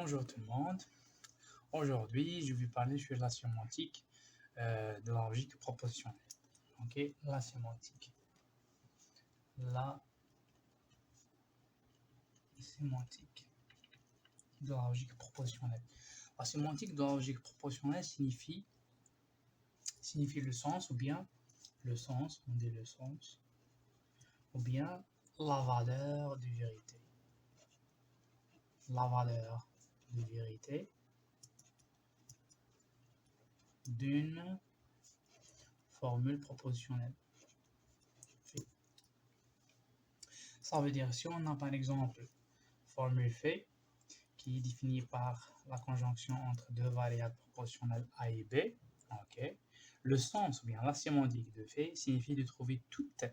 Bonjour tout le monde. Aujourd'hui, je vais parler sur la sémantique de la logique propositionnelle. Ok, la sémantique. La sémantique de la logique propositionnelle. La sémantique de la logique proportionnelle signifie le sens ou bien le sens, on dit le sens, ou bien la valeur de vérité. La valeur de vérité d'une formule propositionnelle. Ça veut dire, si on a par exemple formule fait, qui est définie par la conjonction entre deux variables proportionnelles A et B, ok, le sens ou bien la sémantique de fait signifie de trouver toutes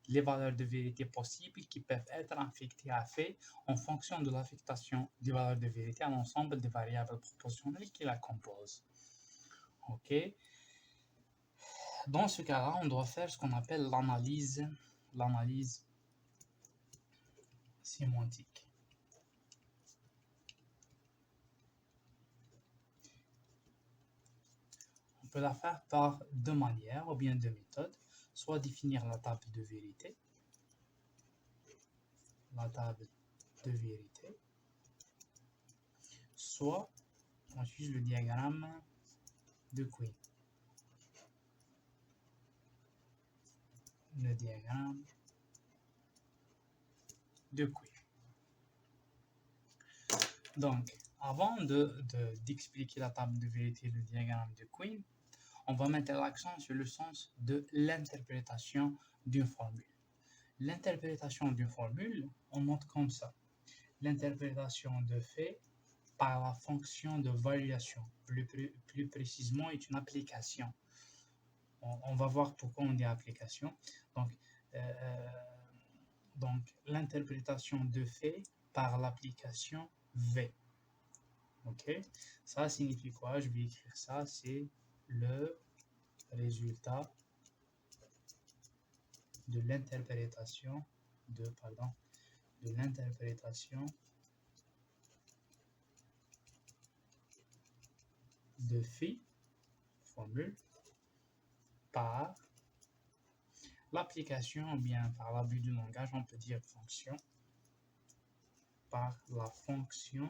les valeurs de vérité possibles qui peuvent être affectées à fait en fonction de l'affectation des valeurs de vérité à l'ensemble des variables proportionnelles qui la composent. Ok. Dans ce cas-là, on doit faire ce qu'on appelle l'analyse sémantique. On peut la faire par deux manières ou bien deux méthodes, soit définir la table de vérité, soit on utilise le diagramme de Quine. Le diagramme de Quine. Donc, avant d'expliquer la table de vérité et le diagramme de Quine, on va mettre l'accent sur le sens de l'interprétation d'une formule. L'interprétation d'une formule, on montre comme ça. L'interprétation de fait par la fonction de valuation, plus précisément est une application. On va voir pourquoi on dit application. Donc l'interprétation de fait par l'application V. Ok, ça signifie quoi? Je vais écrire ça, c'est le résultat de l'interprétation de fait, formule, par l'application, ou bien par l'abus du langage, on peut dire fonction, par la fonction,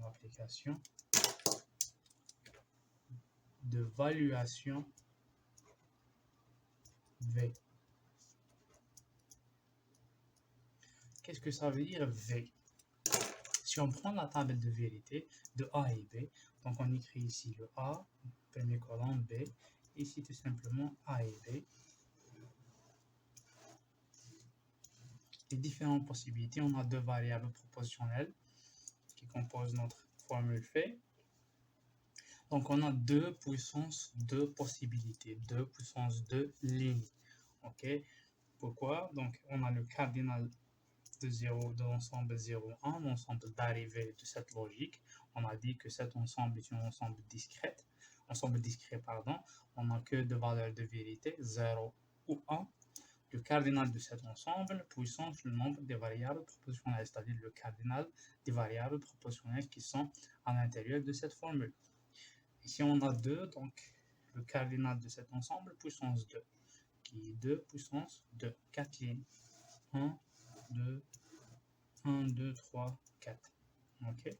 l'application de valuation V. Qu'est-ce que ça veut dire V? Si on prend la table de vérité de A et B, donc on écrit ici le A, premier colonne B, ici tout simplement A et B. Les différentes possibilités, on a deux variables proportionnelles qui composent notre formule fait. Donc on a 2 puissance 2 possibilités, 2 puissance 2 lignes. Ok, pourquoi? Donc on a le cardinal de 0 de l'ensemble 0, 1, l'ensemble d'arrivée de cette logique. On a dit que cet ensemble est un ensemble discret, on n'a que deux valeurs de vérité, 0 ou 1. Le cardinal de cet ensemble puissance le nombre des variables proportionnelles, c'est-à-dire le cardinal des variables proportionnelles qui sont à l'intérieur de cette formule. Ici on a 2, donc le cardinal de cet ensemble puissance 2, qui est 2 puissance 2, 4 lignes. 1, 2, 3, 4. Ok.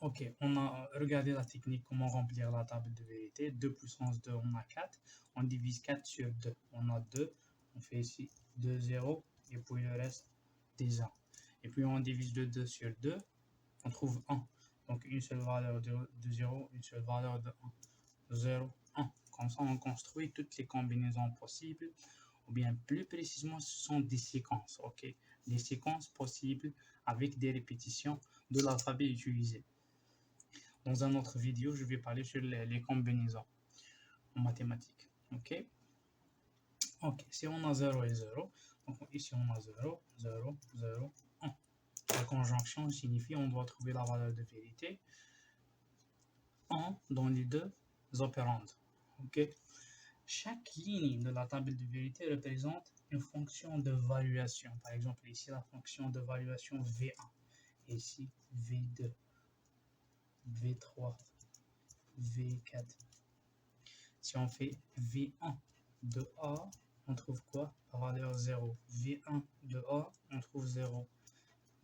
Ok, on a regardé la technique, comment remplir la table de vérité. 2 puissance 2, on a 4. On divise 4 sur 2. On a 2. On fait ici 2, 0. Et puis le reste des 1. Et puis on divise le 2 sur 2. On trouve 1. Donc une seule valeur de 0, une seule valeur de 1. 0, 1. Comme ça, on construit toutes les combinaisons possibles. Ou bien plus précisément, ce sont des séquences. Ok, des séquences possibles avec des répétitions de l'alphabet utilisé. Dans une autre vidéo, je vais parler sur les combinaisons en mathématiques. Ok. Ok, si on a 0 et 0, donc ici on a 0, 0, 0, 1. La conjonction signifie qu'on doit trouver la valeur de vérité 1 dans les deux opérandes. Ok. Chaque ligne de la table de vérité représente une fonction de valuation. Par exemple, ici, la fonction de valuation V1. ici V2, V3, V4. Si on fait V1 de A, on trouve quoi? La valeur 0. V1 de A, on trouve 0.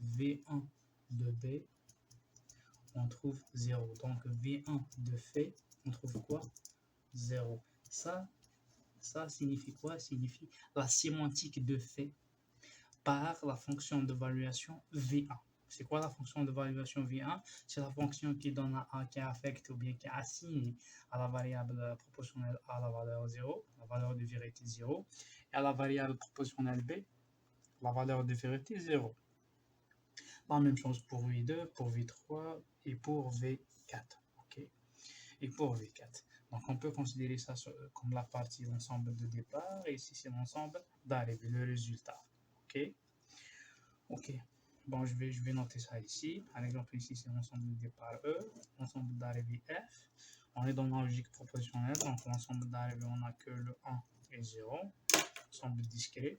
V1 de B, on trouve 0. Donc V1 de fait, on trouve quoi? 0. Ça signifie quoi? Signifie la sémantique de fait par la fonction d'évaluation V1. C'est quoi la fonction d'évaluation V1? C'est la fonction qui donne à A, qui affecte ou bien qui assigne à la variable proportionnelle A la valeur 0, la valeur de vérité 0, et à la variable proportionnelle B, la valeur de vérité 0. La même chose pour V2, pour V3 et pour V4. Okay? Et pour V4. Donc on peut considérer ça comme la partie, l'ensemble de départ, et ici c'est l'ensemble d'arrivée, le résultat. Ok. Ok. Bon, je vais noter ça ici. Par exemple, ici c'est l'ensemble de départ E, l'ensemble d'arrivée F. On est dans la logique proportionnelle, donc l'ensemble d'arrivée, on n'a que le 1 et 0, ensemble discret.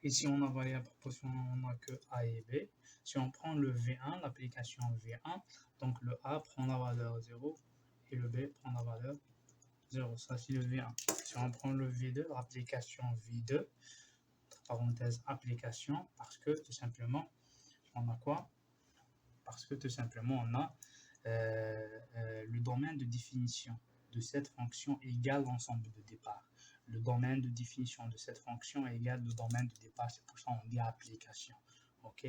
Ici, on a variable proportionnelle, on n'a que A et B. Si on prend le V1, l'application V1, donc le A prend la valeur 0 et le B prend la valeur 0. Ça, c'est le V1. Si on prend le V2, l'application V2, parenthèse application, parce que tout simplement, on a quoi? Parce que tout simplement, on a le domaine de définition de cette fonction égale l'ensemble de départ. Le domaine de définition de cette fonction est égal au domaine de départ, c'est pour ça qu'on dit application. Ok,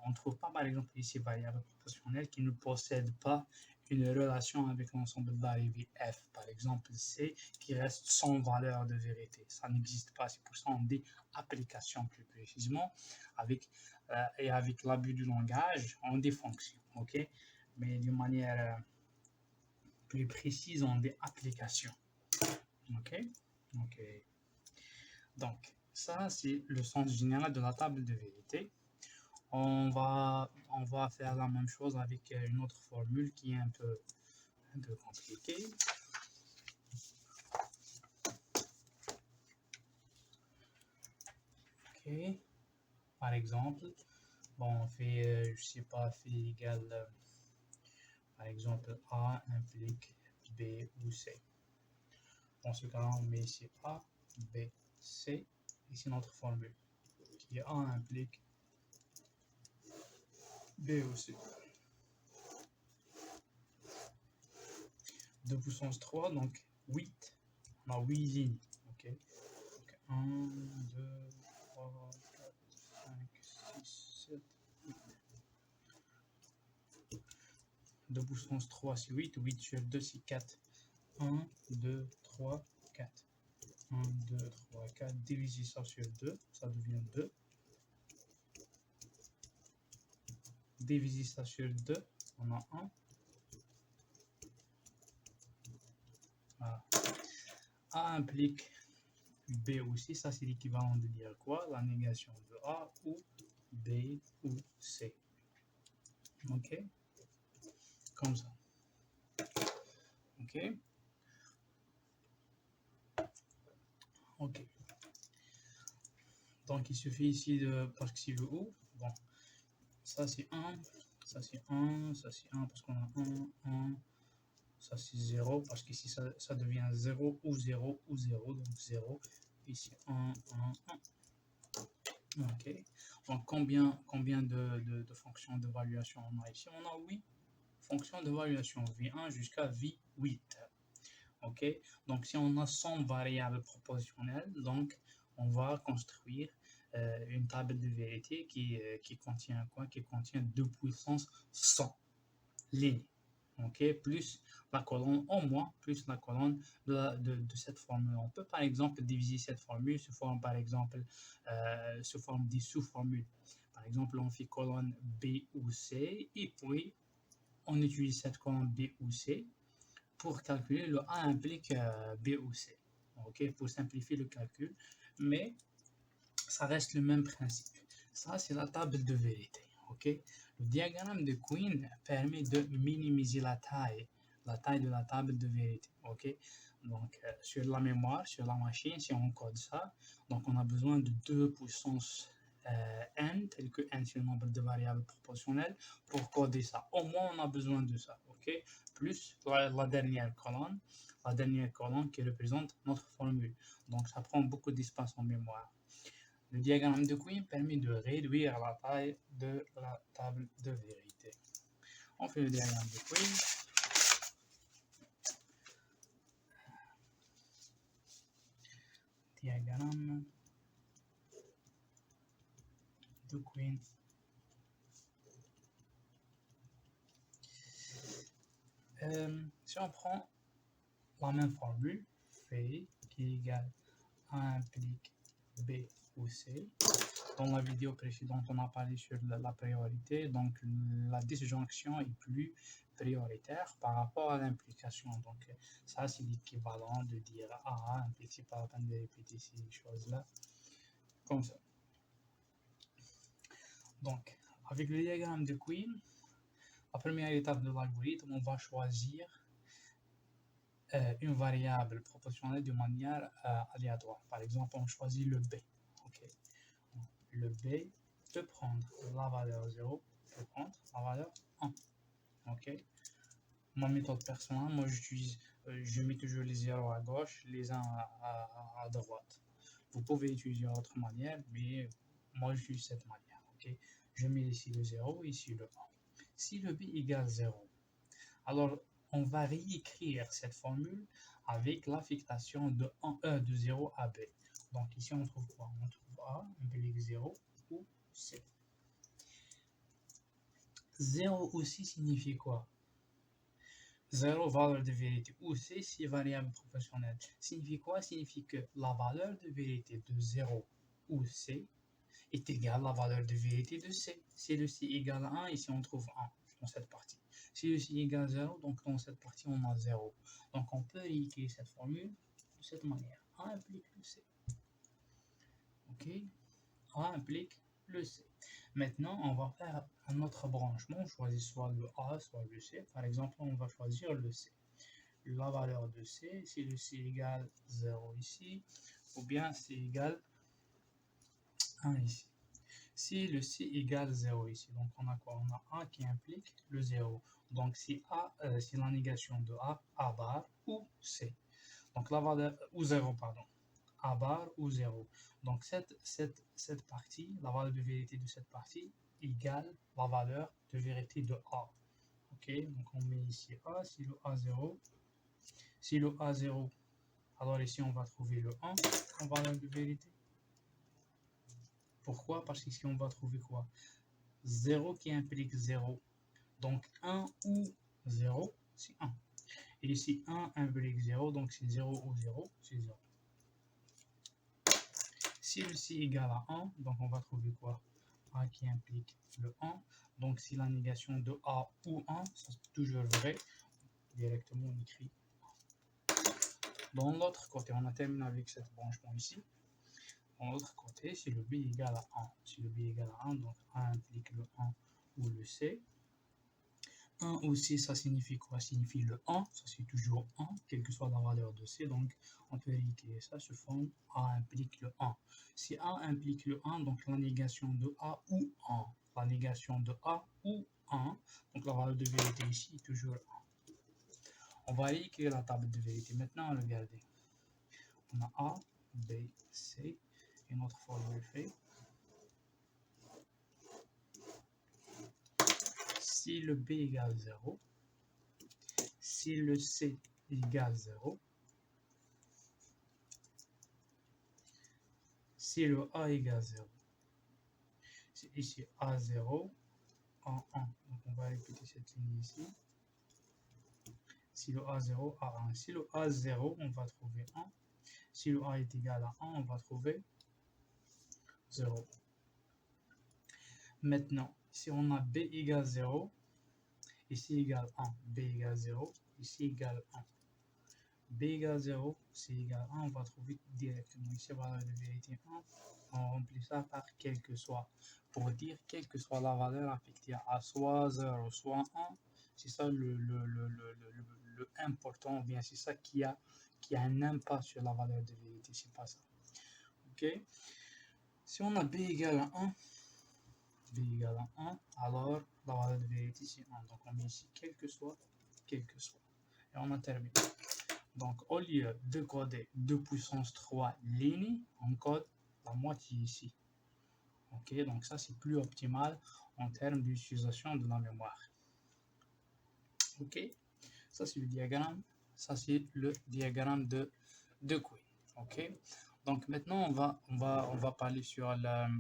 on ne trouve pas par exemple ici variable proportionnelle qui ne possède pas une relation avec l'ensemble d'arrivée F, par exemple C, qui reste sans valeur de vérité. Ça n'existe pas, c'est pour ça qu'on dit application plus précisément, et avec l'abus du langage, on dit fonction. Ok, mais d'une manière plus précise, on dit application. Ok. Ok. Donc, ça, c'est le sens général de la table de vérité. On va faire la même chose avec une autre formule qui est un peu compliquée. Ok. Par exemple, bon, on fait, je sais pas, fait égal, par exemple, A implique B ou C. Dans ce cas-là, on met ici A, B, C. Ici notre formule qui est A implique B ou C. 2 puissance 3, donc 8. On a 8 lignes. Ok. Donc 1, 2, 3, 4, 5, 6, 7, 8. 2 puissance 3, c'est 8. 8 sur 2, c'est 4. 1, 2, 3, 4. 1, 2, 3, 4. Diviser ça sur 2, ça devient 2. Diviser ça sur 2, on a 1. Voilà. A implique B aussi, ça c'est l'équivalent de dire quoi? La négation de A ou B ou C. Ok? Comme ça. Ok? Ok. Donc il suffit ici de, parce que si je ouvre, bon, ça c'est 1, ça c'est 1, ça c'est 1 parce qu'on a 1, 1, ça c'est 0 parce qu'ici ça devient 0 ou 0 ou 0, donc 0, ici 1, 1, 1. Ok. Donc combien de fonctions d'évaluation on a ici? On a 8 fonctions d'évaluation, V1 jusqu'à V8. Ok. Donc si on a 100 variables proportionnelles, donc on va construire une table de vérité qui contient quoi? Qui contient 2 puissance 100 lignes. Ok, plus la colonne en moins, plus la colonne de cette formule. On peut par exemple diviser cette formule sous forme, par exemple, sous forme des sous-formules. Par exemple, on fait colonne B ou C, et puis on utilise cette colonne B ou C pour calculer le A implique B ou C. Ok, pour simplifier le calcul, mais ça reste le même principe. Ça, c'est la table de vérité. Ok, le diagramme de Queen permet de minimiser la taille de la table de vérité. Ok, donc sur la mémoire, sur la machine, si on code ça, donc on a besoin de 2 puissance n, tel que n c'est le nombre de variables proportionnelles, pour coder ça. Au moins, on a besoin de ça, ok? Plus la dernière colonne qui représente notre formule. Donc, ça prend beaucoup d'espace en mémoire. Le diagramme de Queen permet de réduire la taille de la table de vérité. On fait le diagramme de Queen. Diagramme de Queen. Si on prend la même formule, phi qui est égal à implique B ou C. Dans la vidéo précédente, on a parlé sur la priorité, donc la disjonction est plus prioritaire par rapport à l'implication. Donc ça, c'est l'équivalent de dire A implique, c'est pas la peine de répéter ces choses-là, comme ça. Donc, avec le diagramme de Queen, la première étape de l'algorithme, on va choisir une variable proportionnelle de manière aléatoire. Par exemple, on choisit le B. Okay. Le B peut prendre la valeur 0, peut prendre la valeur 1. Ok. Ma méthode personnelle, moi j'utilise, je mets toujours les 0 à gauche, les 1 à droite. Vous pouvez utiliser une autre manière, mais moi j'utilise cette manière. Ok. Je mets ici le 0, ici le 1. Si le B égale 0, alors on va réécrire cette formule avec l'affectation de 0 à B. Donc ici on trouve quoi? On trouve A implique 0 ou C. 0 aussi signifie quoi? 0 valeur de vérité ou C, c'est variable proportionnelle. Signifie quoi? Signifie que la valeur de vérité de 0 ou C est égale à la valeur de vérité de C. Si le C égale à 1, ici on trouve 1 dans cette partie. Si le C égale 0, donc dans cette partie on a 0. Donc on peut réécrire cette formule de cette manière. A implique le C. Ok? A implique le C. Maintenant, on va faire un autre branchement. On choisit soit le A, soit le C. Par exemple, on va choisir le C. La valeur de C, si le C égale 0 ici, ou bien C égale 1 ici. Si le C égale 0 ici, donc on a quoi? On a A qui implique le 0. Donc si c'est la négation de A bar ou C. Donc la valeur, ou 0, pardon. A bar ou 0. Donc cette partie, la valeur de vérité de cette partie égale la valeur de vérité de A. Ok, donc on met ici A, si le A0, si le A0, alors ici on va trouver le 1 en valeur de vérité. Pourquoi? Parce qu'ici on va trouver quoi? 0 qui implique 0. Donc 1 ou 0, c'est 1. Et ici 1 implique 0, donc c'est 0 ou 0, c'est 0. Si le C égale à 1, donc on va trouver quoi? A qui implique le 1. Donc si la négation de A ou 1, c'est toujours vrai, directement on écrit 1. Dans l'autre côté, on a terminé avec cette branchement ici. Dans l'autre côté, si le B égale à 1, si le B égale à 1, donc A implique le 1 ou le C. 1 aussi, ça signifie quoi? Ça signifie le 1, ça c'est toujours 1, quelle que soit la valeur de C, donc on peut réécrire ça sous forme A implique le 1. Si A implique le 1, donc la négation de A ou 1, la négation de A ou 1, donc la valeur de vérité ici est toujours 1. On va réécrire la table de vérité. Maintenant, regardez. On a A, B, C, et notre formule fait. Si le B égale 0, si le C égale 0, si le A égale 0, c'est ici A0, A1. Donc on va répéter cette ligne ici. Si le A0, A1. Si le A0, on va trouver 1. Si le A est égal à 1, on va trouver 0. Maintenant, si on a B égale 0, ici égale 1, B égale 0, ici égale 1. B égale 0, C égale 1, on va trouver directement ici valeur de vérité 1. On remplit ça par quel que soit, pour dire quelle que soit la valeur affectée à soit 0, soit 1, c'est ça le important, ou bien c'est ça qui a un impact sur la valeur de vérité, c'est pas ça. Ok? Si on a b égale à 1, alors la valeur de v est ici 1. Donc on met ici quel que soit. Et on a terminé. Donc au lieu de coder 2 puissance 3 lignes, on code la moitié ici. Ok, donc ça c'est plus optimal en termes d'utilisation de la mémoire. Ok, ça c'est le diagramme. Ça c'est le diagramme de Queen. Ok, donc maintenant on va parler sur les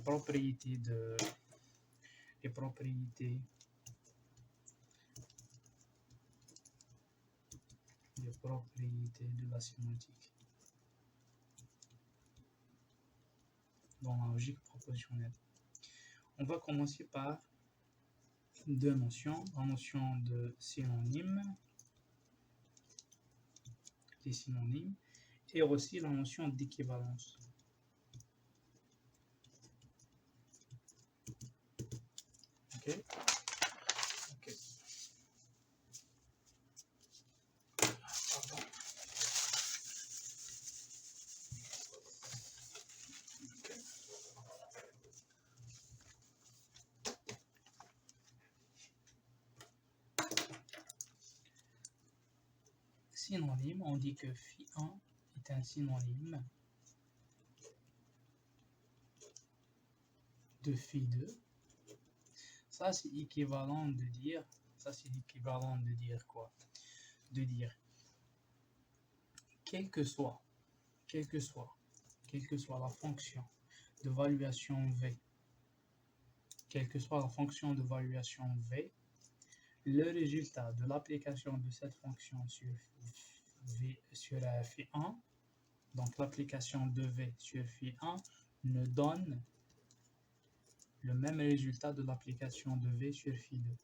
propriétés de la sémantique dans la logique propositionnelle. On va commencer par deux notions, la notion de synonyme, les synonymes, et aussi la notion d'équivalence. Ok. Synonyme, on dit que phi1 est un synonyme de phi2. Ça c'est équivalent de dire, quoi? De dire quelle que soit la fonction de valuation v, le résultat de l'application de cette fonction sur phi1, donc l'application de v sur phi1 ne donne le même résultat de l'application de v sur phi2.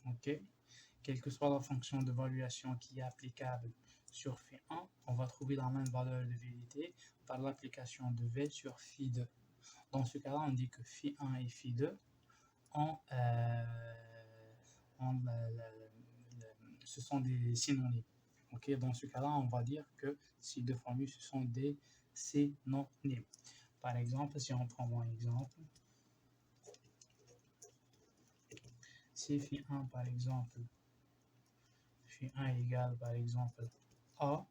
Ok, quelle que soit la fonction de valuation qui est applicable sur phi1, on va trouver la même valeur de vérité par l'application de v sur phi2. Dans ce cas-là, on dit que phi1 et phi2 ce sont des synonymes. Okay? Dans ce cas-là, on va dire que ces deux formules, ce sont des synonymes. Par exemple, si on prend mon exemple, si phi1 par exemple, phi1 égale par exemple A,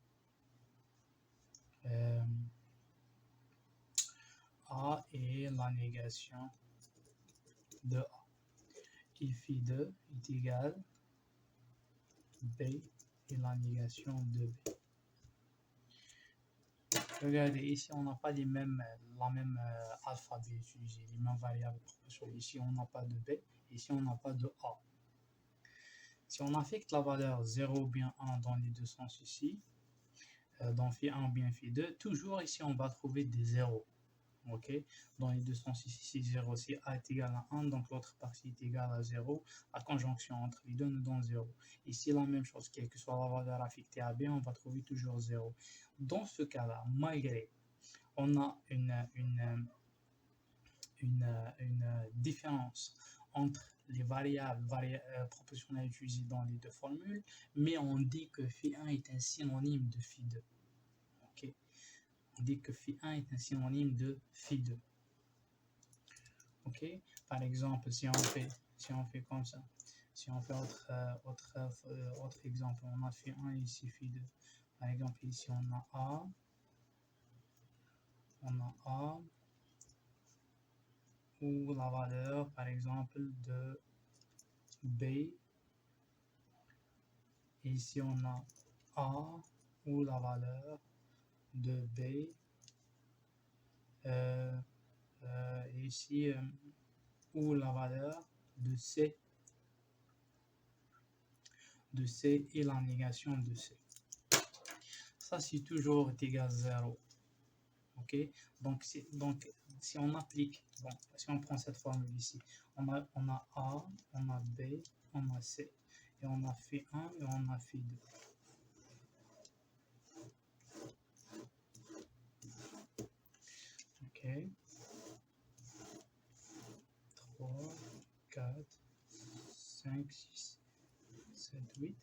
A est la négation de A. Et phi2 est égal B et la négation de B. Regardez, ici on n'a pas la même alphabet utilisé, les mêmes variables proportionnelles. Ici on n'a pas de B, ici on n'a pas de A. Si on affecte la valeur 0 ou bien 1 dans les deux sens ici, dans phi1 ou bien phi2, toujours ici on va trouver des zéros. Ok, dans les deux sens ici c'est 0, si A est égal à 1, donc l'autre partie est égale à 0, la conjonction entre les deux nous donne 0. Ici la même chose, quelle que soit la valeur affectée à B, on va trouver toujours 0. Dans ce cas-là, malgré on a une différence entre les variables proportionnelles utilisées dans les deux formules, mais on dit que phi1 est un synonyme de phi2. Okay. On dit que phi1 est un synonyme de phi2. Ok. Par exemple, si on fait comme ça, si on fait autre exemple, on a phi1 et ici phi2. Par exemple, ici on a A, ou la valeur, par exemple, de B. Et ici, on a A, ou la valeur de B. Ici, ou la valeur de C. De C et la négation de C. Ça, c'est toujours égal à 0. Ok, donc si on applique, si on prend cette formule ici, on a A, on a B, on a C, et on a phi1 et on a phi2. Ok, 3, 4, 5, 6. 7, 8.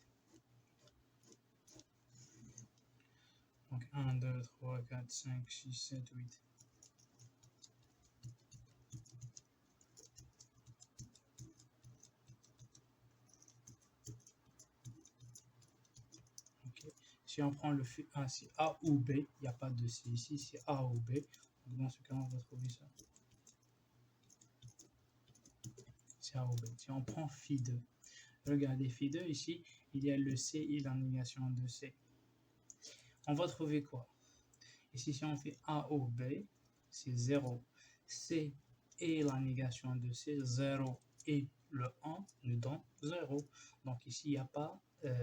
Donc 1, 2, 3, 4, 5, 6, 7, 8. Okay. Si on prend le fait A, c'est A ou B, il n'y a pas de C ici, c'est A ou B. Donc dans ce cas, on va trouver ça. C'est A ou B. Si on prend phi2, regardez phi2 ici, il y a le C et la négation de C. On va trouver quoi? Ici, si on fait A ou B, c'est 0. C et la négation de C, 0 et le 1 nous donne 0. Donc ici, il n'y a pas,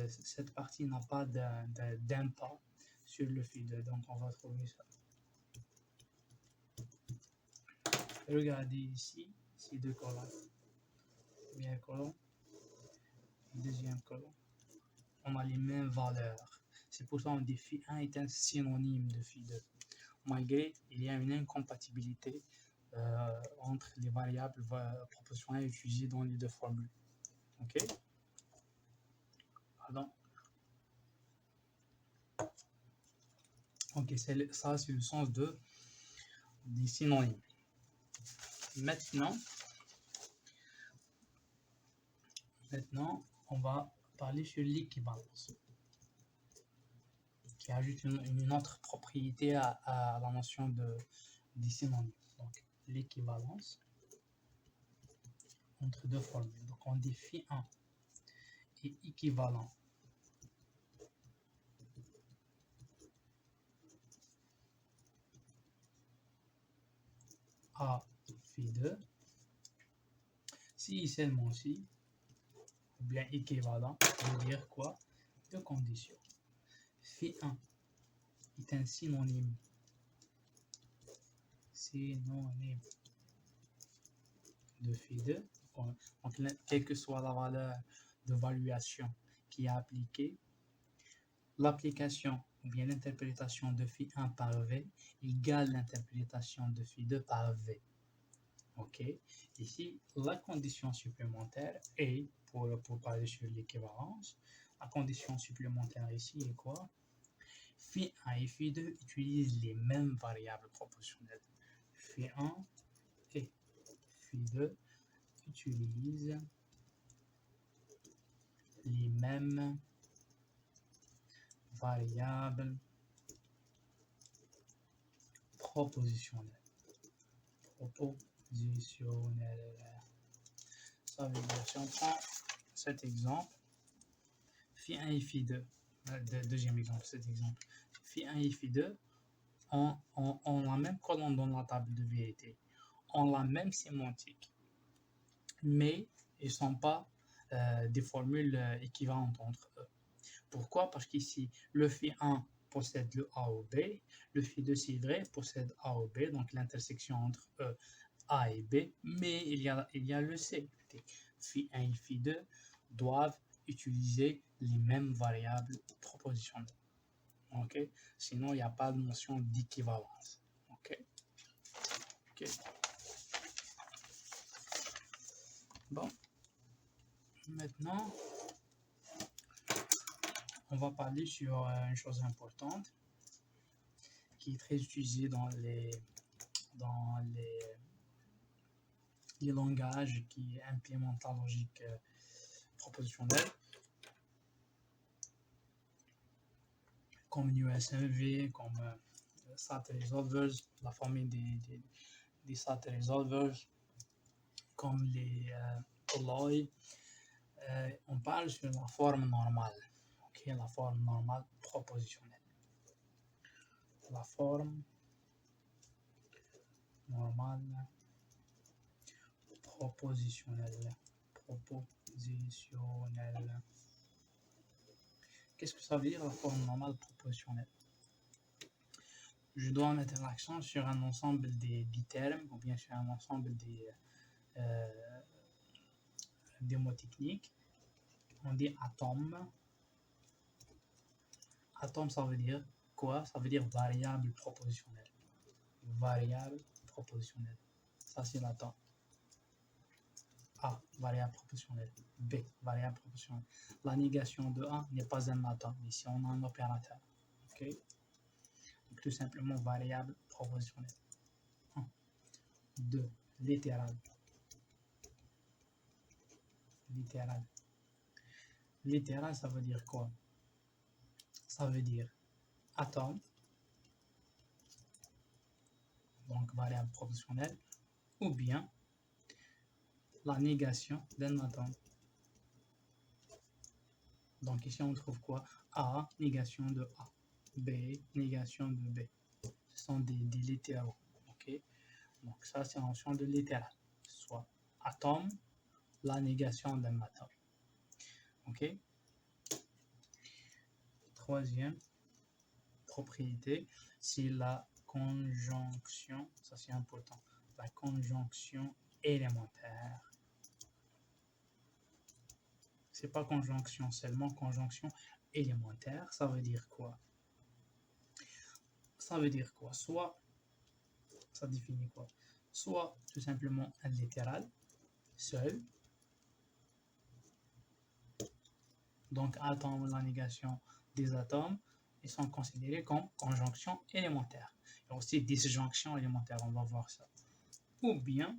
cette partie n'a pas d'impact sur le phi2. Donc on va trouver ça. Regardez ici, ces deux colonnes. Première colonne, deuxième colonne. On a les mêmes valeurs. C'est pour ça qu'on dit phi1 est un synonyme de phi2. Malgré il y a une incompatibilité entre les variables proportionnelles utilisées dans les deux formules. Ok? Pardon. Ok, ça c'est le sens des synonymes. Maintenant, on va parler sur l'équivalence, qui ajoute une autre propriété à la notion des synonymes. Donc, l'équivalence entre deux formules. Donc, on dit phi1 est équivalent à phi2 si seulement si, ou bien équivalent, veut dire quoi? Deux conditions. Phi1 est un synonyme de phi2. Donc, quelle que soit la valeur d'évaluation qui est appliquée, l'application ou bien l'interprétation de phi1 par v égale l'interprétation de phi2 par v. Ok. Ici, la condition supplémentaire est, pour parler sur l'équivalence, la condition supplémentaire ici est quoi? Phi1 et phi2 utilisent les mêmes variables proportionnelles. Phi1 et phi2 utilisent les mêmes variables propositionnelles. Ça veut dire, si on prend cet exemple, phi1 et phi2, deuxième exemple, cet exemple, phi1 et phi2 ont la même colonne dans la table de vérité, ont la même sémantique, mais ils ne sont pas des formules équivalentes entre eux. Pourquoi? Parce qu'ici, le phi1 possède le A ou B, le phi2, c'est vrai, possède A ou B, donc l'intersection entre eux, A et B, mais il y a le C. Phi1 et phi2 doivent utiliser les mêmes variables propositionnelles. Ok? Sinon, il n'y a pas de notion d'équivalence. Ok? Ok. Bon. Maintenant, on va parler sur une chose importante qui est très utilisée dans les langages qui implémentent la logique propositionnelle, comme USMV, comme SAT Resolvers, la famille des SAT Resolvers, comme les Alloy. On parle sur la forme normale, okay? La forme normale propositionnelle. La forme normale propositionnelle. Qu'est-ce que ça veut dire la forme normale proportionnelle? Je dois mettre l'accent sur un ensemble des termes ou bien sur un ensemble des mots techniques. On dit atome. Atome, ça veut dire quoi? Ça veut dire variable propositionnelle. Variable propositionnelle. Ça, c'est l'atome. A, variable proportionnelle. B, variable proportionnelle. La négation de A n'est pas un atome. Ici, on a un opérateur. Ok? Donc, tout simplement, variable proportionnelle. 1, 2, littéral. Littéral. Littéral, ça veut dire quoi? Ça veut dire atome, donc variable proportionnelle, ou bien la négation d'un atome. Donc ici on trouve quoi? A, négation de A. B, négation de B. Ce sont des littéraux. Ok? Donc ça c'est la notion de littéral. Soit atome, la négation d'un atome. Ok? Troisième propriété, c'est la conjonction. Ça c'est important. La conjonction élémentaire. C'est pas conjonction seulement, conjonction élémentaire. Ça veut dire quoi? Ça veut dire quoi? Soit, ça définit quoi? Soit tout simplement un littéral, seul. Donc, attendre la négation des atomes, ils sont considérés comme conjonction élémentaire. Il y a aussi disjonction élémentaire, on va voir ça. Ou bien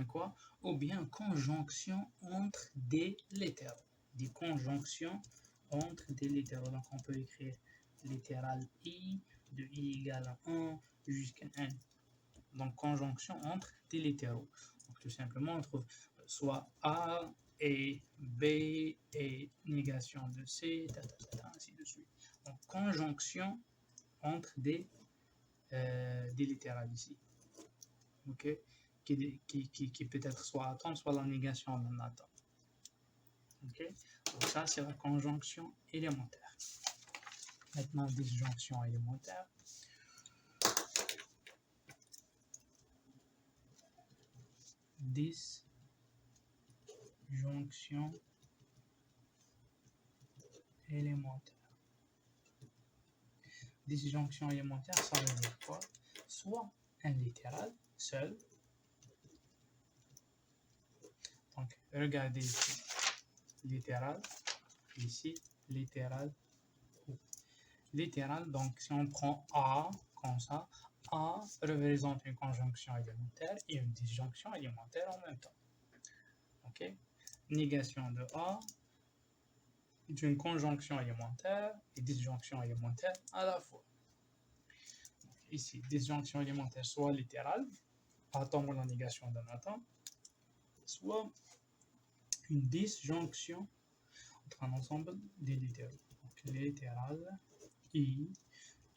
quoi? Ou bien conjonction entre des littéraux. Des conjonctions entre des littéraux. Donc, on peut écrire littéral I, de I égale à 1 jusqu'à N. Donc, conjonction entre des littéraux. Donc, tout simplement, on trouve soit A et B et négation de C, ainsi de suite. Donc, conjonction entre des littérales ici. OK? Qui peut être soit atome, soit la négation d'un atome. OK? Donc, ça, c'est la conjonction élémentaire. Maintenant, disjonction élémentaire. Disjonction élémentaire. Disjonction élémentaire, ça veut dire quoi? Soit un littéral seul. Donc, regardez ici. Littéral. Ici, littéral. Littéral, donc si on prend A comme ça, A représente une conjonction élémentaire et une disjonction élémentaire en même temps. Ok? Négation de A est une conjonction élémentaire et disjonction élémentaire à la fois. Donc, ici, disjonction élémentaire soit littérale, atome ou la négation d'un atome, soit une disjonction entre un ensemble des littéraux. Donc, littéral, I,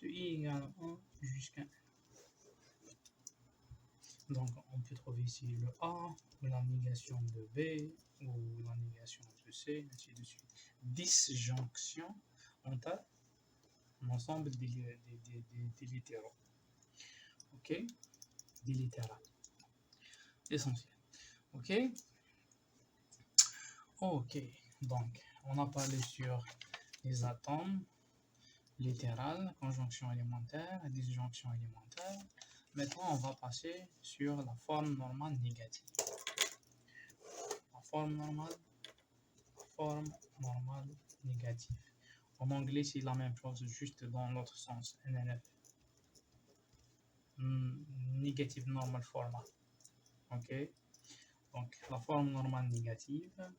de I égale à 1 jusqu'à N. Donc, on peut trouver ici le A, ou la négation de B, ou la négation de C, ainsi de suite. Disjonction entre un ensemble des littéraux. Ok? Des littérales. Essentiel. Ok? Ok. Donc, on a parlé sur les atomes, littérales, conjonction élémentaire, disjonction élémentaire. Maintenant, on va passer sur la forme normale négative. La forme normale négative. En anglais, c'est la même chose, juste dans l'autre sens, NNF. Negative normal format. Ok? Donc, la forme normale négative.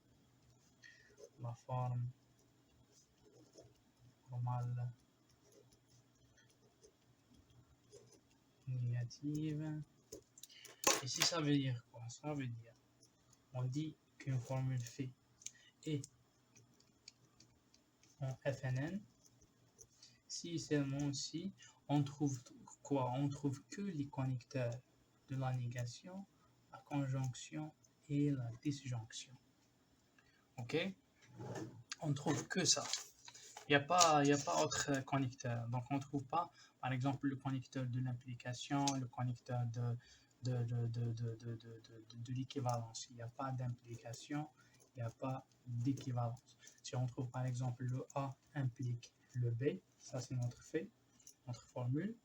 La forme normale négative. Ici, ça veut dire quoi? Ça veut dire, on dit qu'une formule phi est en FNN si seulement si on trouve quoi? On trouve que les connecteurs de la négation, la conjonction et la disjonction. Ok? On trouve que ça. Il n'y a pas autre connecteur. Donc on ne trouve pas, par exemple, le connecteur de l'implication, le connecteur de l'équivalence. Il n'y a pas d'implication, il n'y a pas d'équivalence. Si on trouve par exemple le A implique le B, ça c'est notre fait, notre formule.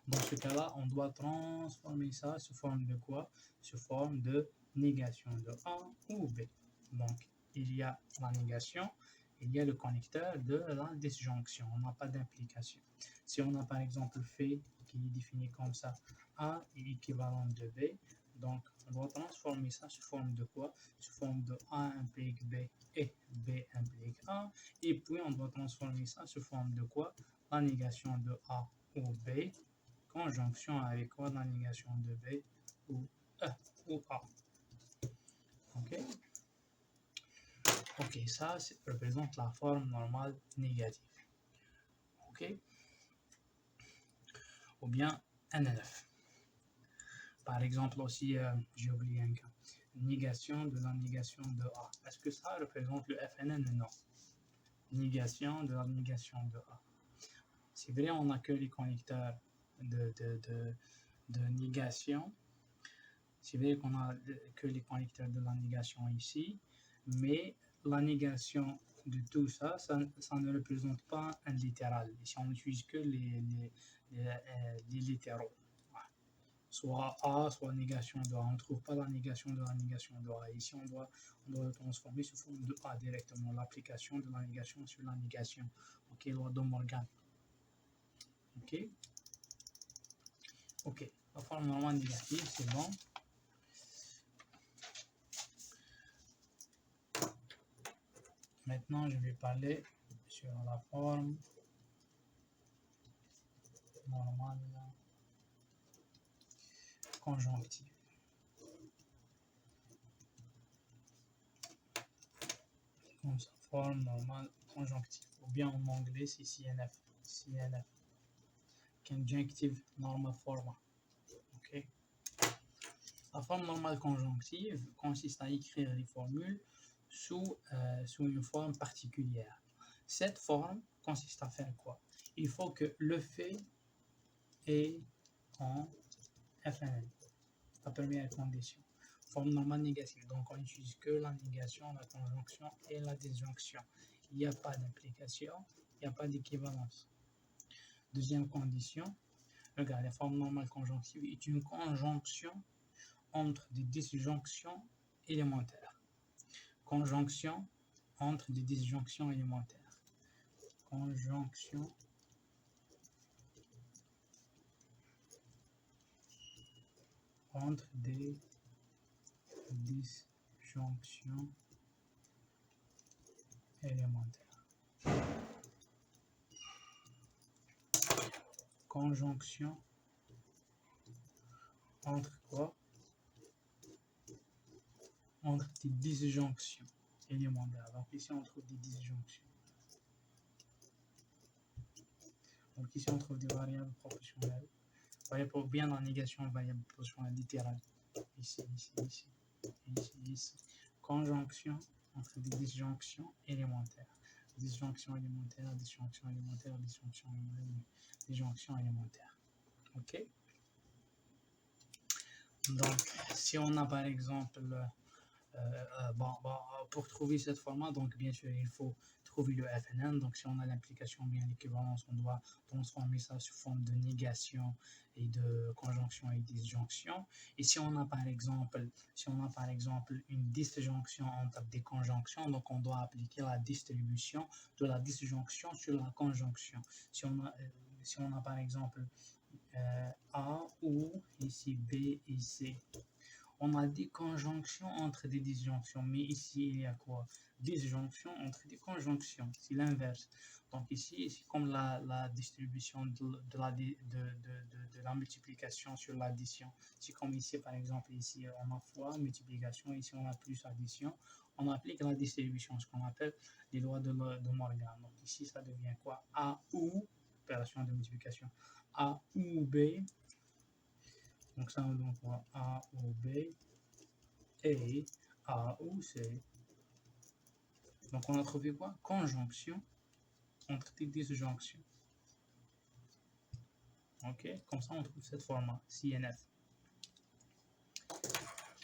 Dans ce cas-là, on doit transformer ça sous forme de quoi? Sous forme de négation de A ou B. Donc, il y a la négation, il y a le connecteur de la disjonction. On n'a pas d'implication. Si on a par exemple fait, qui est défini comme ça, A est équivalent de B, donc on doit transformer ça sous forme de quoi? Sous forme de A implique B et B implique A. Et puis on doit transformer ça sous forme de quoi? La négation de A ou B, conjonction avec quoi? La négation de B ou E ou A. Ok? Ok, ça représente la forme normale négative. Ok? Ou bien NLF. Par exemple aussi, j'ai oublié un cas. Négation de la négation de A. Est-ce que ça représente le FNN? Non. Négation de la négation de A. C'est vrai, on n'a que les connecteurs de négation. C'est vrai qu'on a que les connecteurs de la négation ici, mais la négation de tout ça, ça ne représente pas un littéral. Ici, on n'utilise que les littéraux. Soit A, soit négation de A. On ne trouve pas la négation de A. Ici, on doit le transformer sous forme de A directement. L'application de la négation sur la négation. Ok, loi de Morgan. Ok. Ok, la forme normale négative, c'est bon. Maintenant, je vais parler sur la forme normale conjonctive. Comme ça, forme normale conjonctive. Ou bien en anglais, c'est CNF. CNF. Conjunctive Normal Form. Ok. La forme normale conjonctive consiste à écrire les formules sous une forme particulière. Cette forme consiste à faire quoi? Il faut que le fait est en FNN. La première condition. Forme normale négative. Donc, on n'utilise que la négation, la conjonction et la disjonction. Il n'y a pas d'implication, il n'y a pas d'équivalence. Deuxième condition. Regarde, la forme normale conjonctive est une conjonction entre des disjonctions élémentaires. Conjonction entre des disjonctions élémentaires. Conjonction entre des disjonctions élémentaires. Conjonction entre quoi? Entre des disjonctions élémentaires. Donc ici on trouve des disjonctions. Donc ici on trouve des variables proportionnelles. Variable bien la négation, variable proportionnelle littérale. Ici. Conjonction entre des disjonctions élémentaires. Disjonction élémentaire. Ok? Donc, si on a par exemple, pour trouver cette format, donc bien sûr, il faut trouver le FNN. Donc, si on a l'implication bien l'équivalence, on doit transformer ça sous forme de négation et de conjonction et disjonction. Et si on a par exemple, une disjonction entre des conjonctions, donc on doit appliquer la distribution de la disjonction sur la conjonction. Si on a par exemple A ou ici B et C. On a des conjonctions entre des disjonctions, mais ici il y a quoi? Disjonction entre des conjonctions, c'est l'inverse. Donc ici, c'est comme la distribution de la multiplication sur l'addition. C'est comme ici, par exemple, ici on a fois multiplication, ici on a plus addition. On applique la distribution, ce qu'on appelle les lois de Morgan. Donc ici, ça devient quoi? A ou, opération de multiplication, A ou B. Donc ça, on doit voir A ou B et A ou C. Donc on a trouvé quoi? Conjonction entre des disjonctions. Ok, comme ça on trouve cette format CNF.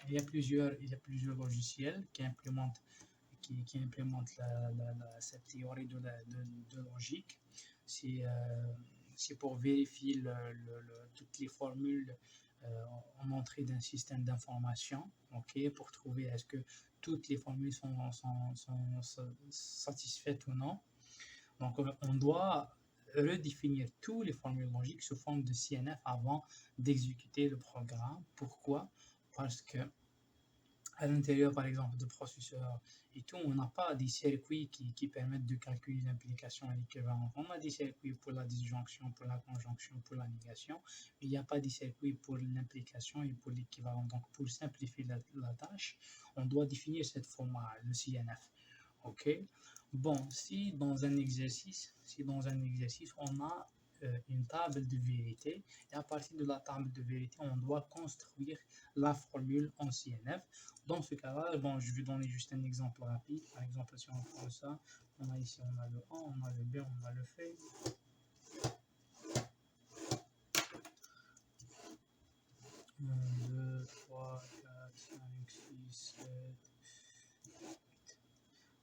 Il y a plusieurs logiciels qui implémentent cette théorie de logique. C'est c'est pour vérifier toutes les formules en entrée d'un système d'information, ok, pour trouver est-ce que toutes les formules sont satisfaites ou non. Donc, on doit redéfinir toutes les formules logiques sous forme de CNF avant d'exécuter le programme. Pourquoi? Parce que à l'intérieur, par exemple, de processeurs et tout, on n'a pas des circuits qui permettent de calculer l'implication et l'équivalence. On a des circuits pour la disjonction, pour la conjonction, pour la négation, mais il n'y a pas des circuits pour l'implication et pour l'équivalence. Donc, pour simplifier la tâche, on doit définir cette format, le CNF. OK? Bon, si dans un exercice, on a une table de vérité, et à partir de la table de vérité, on doit construire la formule en CNF. Dans ce cas-là, bon, je vais donner juste un exemple rapide. Par exemple, si on prend ça, on a ici, on a le A, on a le B, on a le F. 1, 2, 3, 4, 5, 6, 7, 8.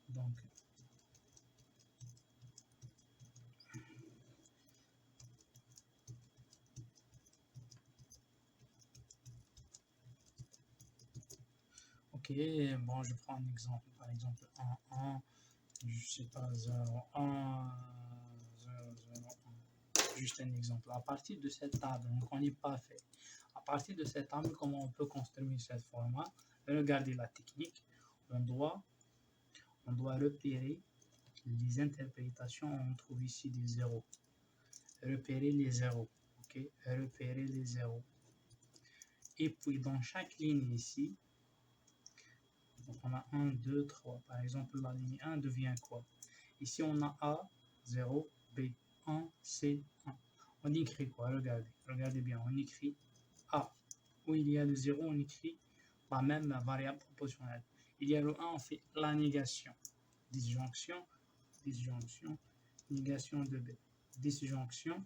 Donc, ok, bon, je prends un exemple. Par exemple, 1, je sais pas, 0, 1, 0, 0, 1. Juste un exemple. À partir de cette table, donc on n'est pas fait. À partir de cette table, comment on peut construire cette format? Regardez la technique. On doit repérer les interprétations. On trouve ici des zéros. Repérer les zéros. Ok, repérer les zéros. Et puis dans chaque ligne ici, donc on a 1, 2, 3. Par exemple, la ligne 1 devient quoi? Ici, on a A, 0, B, 1, C, 1. On écrit quoi? Regardez bien. On écrit A. Où il y a le 0, on écrit la même variable proportionnelle. Il y a le 1, on fait la négation. Disjonction, négation de B. Disjonction,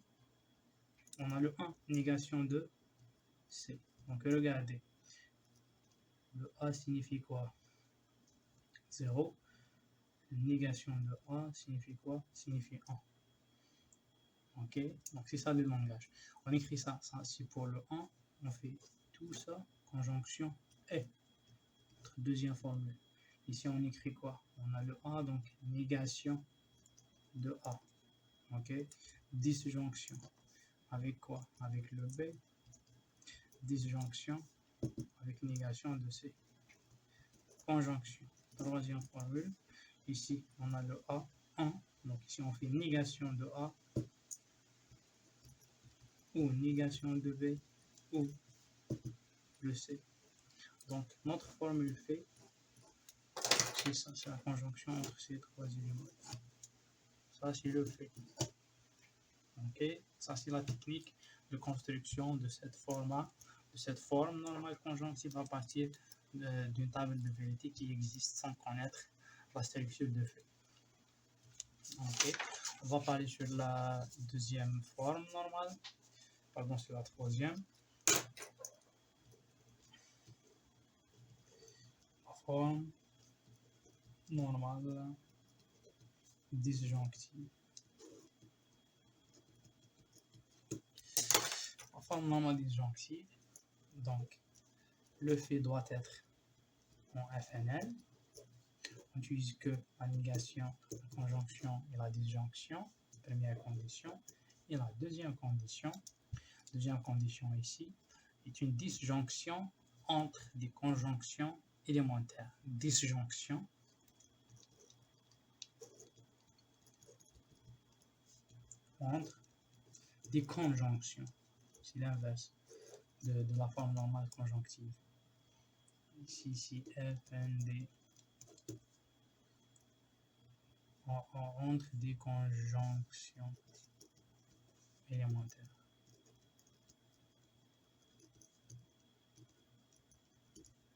on a le 1, négation de C. Donc regardez. Le A signifie quoi? 0. Négation de A signifie quoi? Signifie 1. Ok? Donc c'est ça le langage. On écrit ça. Ça c'est pour le 1. On fait tout ça. Conjonction et. Notre deuxième formule. Ici on écrit quoi? On a le A, donc négation de A. Ok? Disjonction. Avec quoi? Avec le B. Disjonction avec négation de C. Conjonction. Troisième formule. Ici, on a le A, 1. Donc ici, on fait négation de A ou négation de B ou le C. Donc, notre formule fait, c'est ça, c'est la conjonction entre ces trois éléments. Ça, c'est le fait. Ok, ça, c'est la technique de construction de cette forme normale conjonctive à partir d'une table de vérité qui existe sans connaître la structure de fait. Ok, on va parler sur la deuxième forme normale. Pardon, c'est la troisième. La forme normale disjonctive. La forme normale disjonctive, donc le fait doit être en FNL. On n'utilise que la négation, la conjonction et la disjonction, première condition. Et la deuxième condition ici, est une disjonction entre des conjonctions élémentaires. Disjonction entre des conjonctions. C'est l'inverse de la forme normale conjonctive. Ici, FND. Entre des conjonctions élémentaires.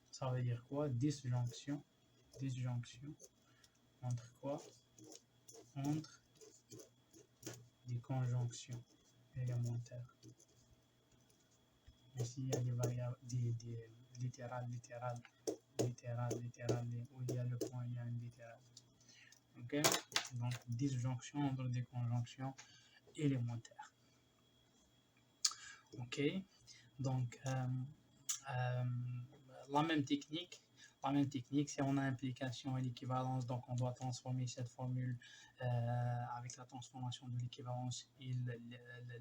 Ça veut dire quoi? Disjonction entre quoi? Entre des conjonctions élémentaires. Ici, il y a des variables, des littérales, où il y a le point, il y a une littérale. Ok? Donc, disjonction entre des conjonctions élémentaires. Ok, donc la même technique. Si on a implication et l'équivalence, donc on doit transformer cette formule avec la transformation de l'équivalence et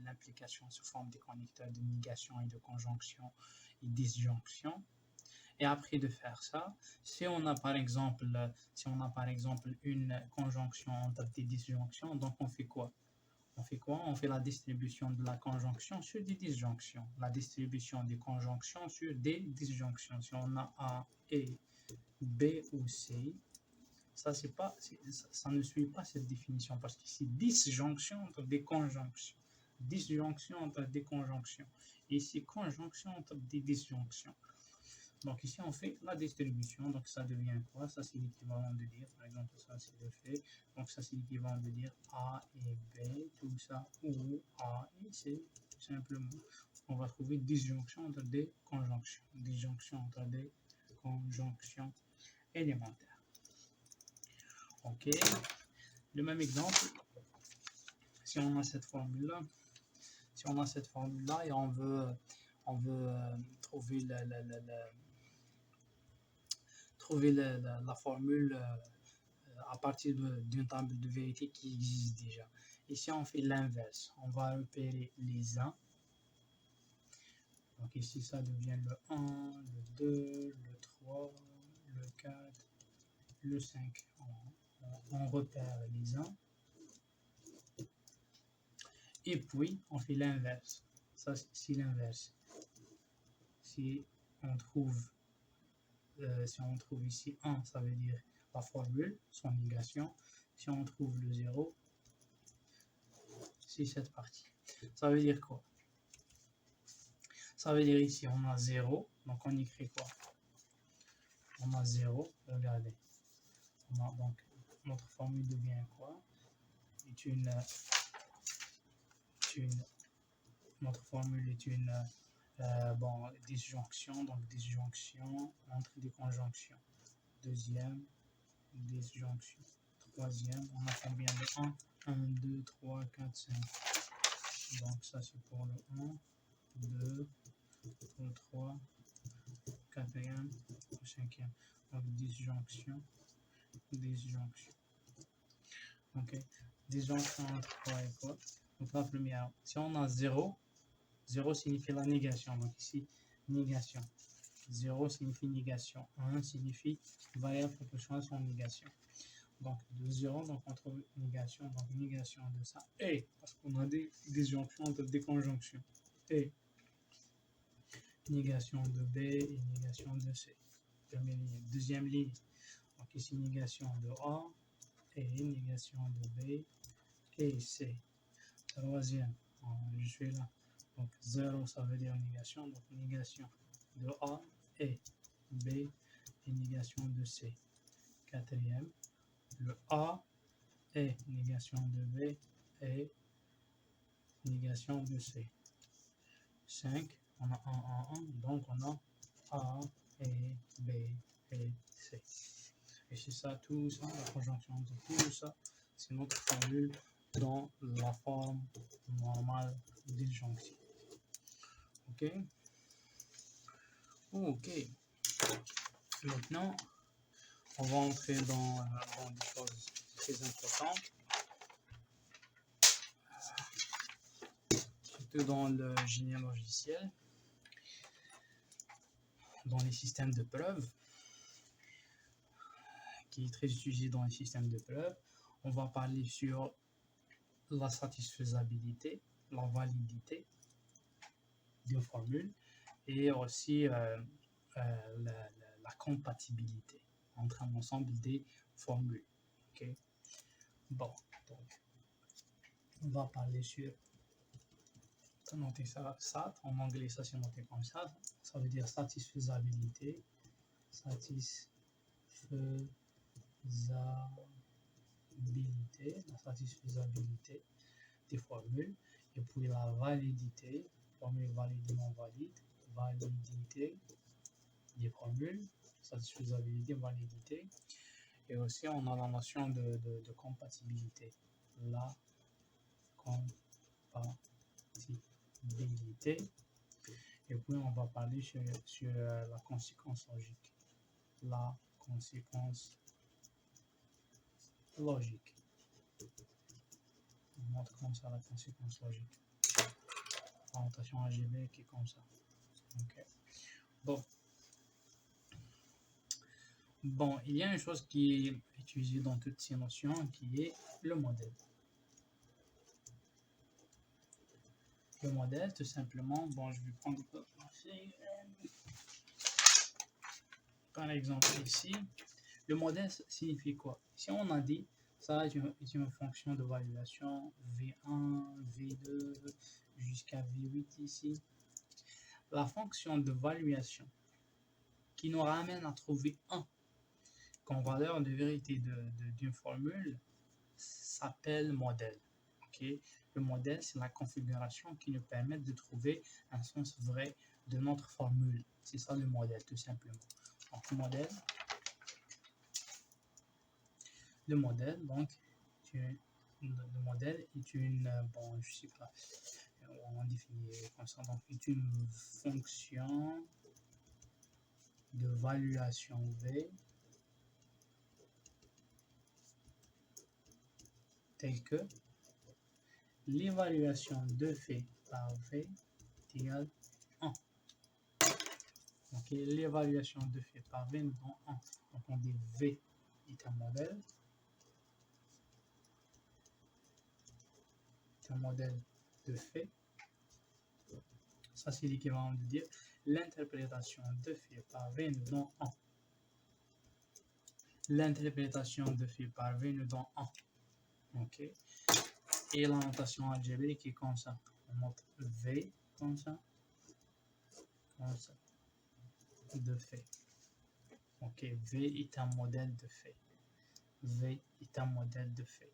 l'implication sous forme des connecteurs de négation et de conjonction et disjonction. Et après de faire ça, si on a par exemple une conjonction entre des disjonctions, donc on fait quoi? On fait la distribution de la conjonction sur des disjonctions. La distribution des conjonctions sur des disjonctions. Si on a A et B ou C, ça ne suit pas cette définition parce que c'est disjonction entre des conjonctions. Disjonction entre des conjonctions. Ici, conjonction entre des disjonctions. Donc ici, on fait la distribution. Donc ça devient quoi? Ça, c'est l'équivalent de dire, par exemple, ça, c'est le fait. Donc ça, c'est l'équivalent de dire A et B, tout ça, ou A et C, tout simplement. On va trouver disjonction entre des conjonctions. Disjonction entre des conjonctions élémentaires. OK. Le même exemple, si on a cette formule-là, et on veut trouver la formule à partir d'une table de vérité qui existe déjà. Ici, on fait l'inverse. On va repérer les 1. Donc ici, ça devient le 1, le 2, le 3, le 4, le 5. On repère les 1. Et puis, on fait l'inverse. Ça, c'est l'inverse. Si on trouve ici 1, ça veut dire la formule, son négation. Si on trouve le 0, c'est cette partie. Ça veut dire quoi? Ça veut dire ici, on a 0. Donc, on écrit quoi? On a 0. Regardez. Donc, notre formule devient quoi? Notre formule est une disjonction. Donc, disjonction entre des conjonctions. Deuxième, disjonction. Troisième, on a combien de 1? 1, 2, 3, 4, 5. Donc, ça, c'est pour le 1, 2, le 3, 4e, 5e. Donc, disjonction. Ok. Disjonction entre quoi et quoi? Donc, la première, si on a 0, 0 signifie la négation. Donc, ici, négation. 0 signifie négation. 1 signifie variable proportionnelle à son négation. Donc, de 0, donc on trouve négation. Donc, négation de ça. Et, parce qu'on a des disjonctions entre des conjonctions. Et, négation de B et négation de C. Première ligne. Deuxième ligne. Donc, ici, négation de A et négation de B et C. Troisième, je suis là. Donc, 0, ça veut dire négation. Donc, négation de A et B et négation de C. Quatrième, le A et négation de B et négation de C. 5, on a 1, donc on a A et B et C. Et c'est ça, tout ça, la conjonction de tout ça, c'est notre formule dans la forme normale disjonctive. Ok? Ok. Maintenant, on va entrer dans des choses très importantes. Surtout dans le génie logiciel, dans les systèmes de preuve, qui est très utilisé dans les systèmes de preuve. On va parler sur la satisfaisabilité, la validité d'une formule et aussi la compatibilité entre un ensemble des formules. Okay? Bon, donc, on va parler sur, on va noter ça, SAT, en anglais ça c'est noté comme ça veut dire satisfaisabilité, la satisfaisabilité des formules, et puis la validité, formule valide, non valide, validité des formules, satisfaisabilité, validité, et aussi on a la notion de compatibilité, la compatibilité Et puis, on va parler sur la conséquence logique. La conséquence logique. On montre comme ça la conséquence logique. La notation AGB qui est comme ça. Ok. Bon, il y a une chose qui est utilisée dans toutes ces notions qui est le modèle. Le modèle, tout simplement, bon, je vais prendre par exemple ici, le modèle signifie quoi? Si on a dit, ça est une fonction de valuation V1, V2 jusqu'à V8 ici. La fonction de valuation qui nous ramène à trouver 1 comme valeur de vérité d'une formule s'appelle modèle. Okay? Le modèle, c'est la configuration qui nous permet de trouver un sens vrai de notre formule. C'est ça le modèle, tout simplement. Donc, le modèle, donc, le modèle est une, bon, je sais pas, on définit comme ça, donc, est une fonction de valuation V telle que l'évaluation de fait par V est égale 1. Donc, l'évaluation de fait par V nous donne 1. Donc, on dit V est un modèle. C'est un modèle de fait. Ça, c'est l'équivalent de dire l'interprétation de fait par V nous donne 1. L'interprétation de fait par V nous donne 1. OK. Et la notation algébrique qui est comme ça. On montre V comme ça. Comme ça. De fait. Ok, V est un modèle de fait. V est un modèle de fait.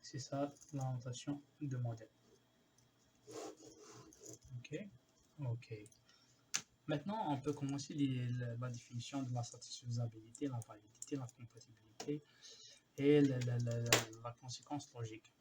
C'est ça la notation de modèle. Ok, ok. Maintenant, on peut commencer la définition de la satisfaisabilité, la validité, la compatibilité et la conséquence logique.